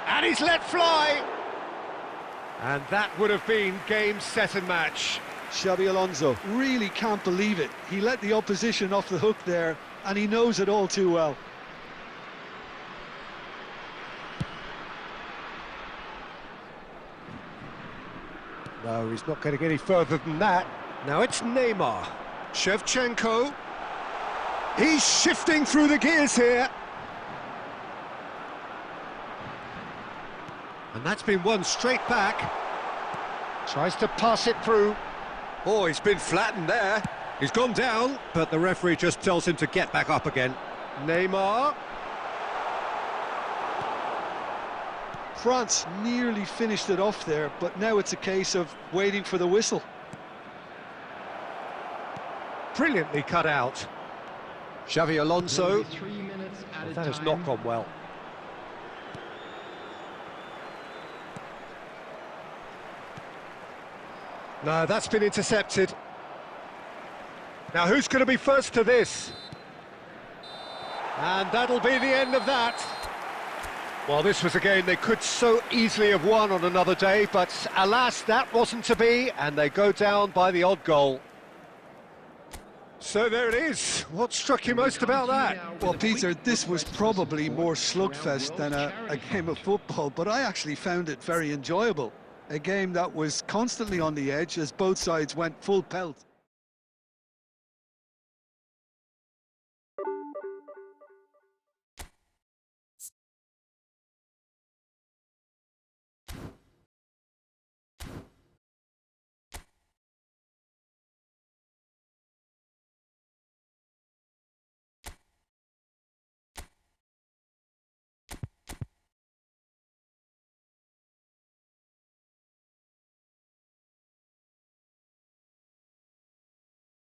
And he's let fly. And that would have been game, set and match. Xabi Alonso really can't believe it. He let the opposition off the hook there, and he knows it all too well. No, he's not going to get any further than that. Now it's Neymar. Shevchenko. He's shifting through the gears here. And that's been won straight back. Tries to pass it through. Oh, he's been flattened there. He's gone down, but the referee just tells him to get back up again. Neymar. France nearly finished it off there, but now it's a case of waiting for the whistle. Brilliantly cut out. Xabi Alonso. 3 minutes added That has time. not gone well. No, that's been intercepted. Now, who's going to be first to this? And that'll be the end of that. Well, this was a game they could so easily have won on another day, but alas, that wasn't to be, and they go down by the odd goal. So there it is. What struck you most about that? Well, Peter, this was probably more slugfest than a game of football, but I actually found it very enjoyable. A game that was constantly on the edge as both sides went full pelt.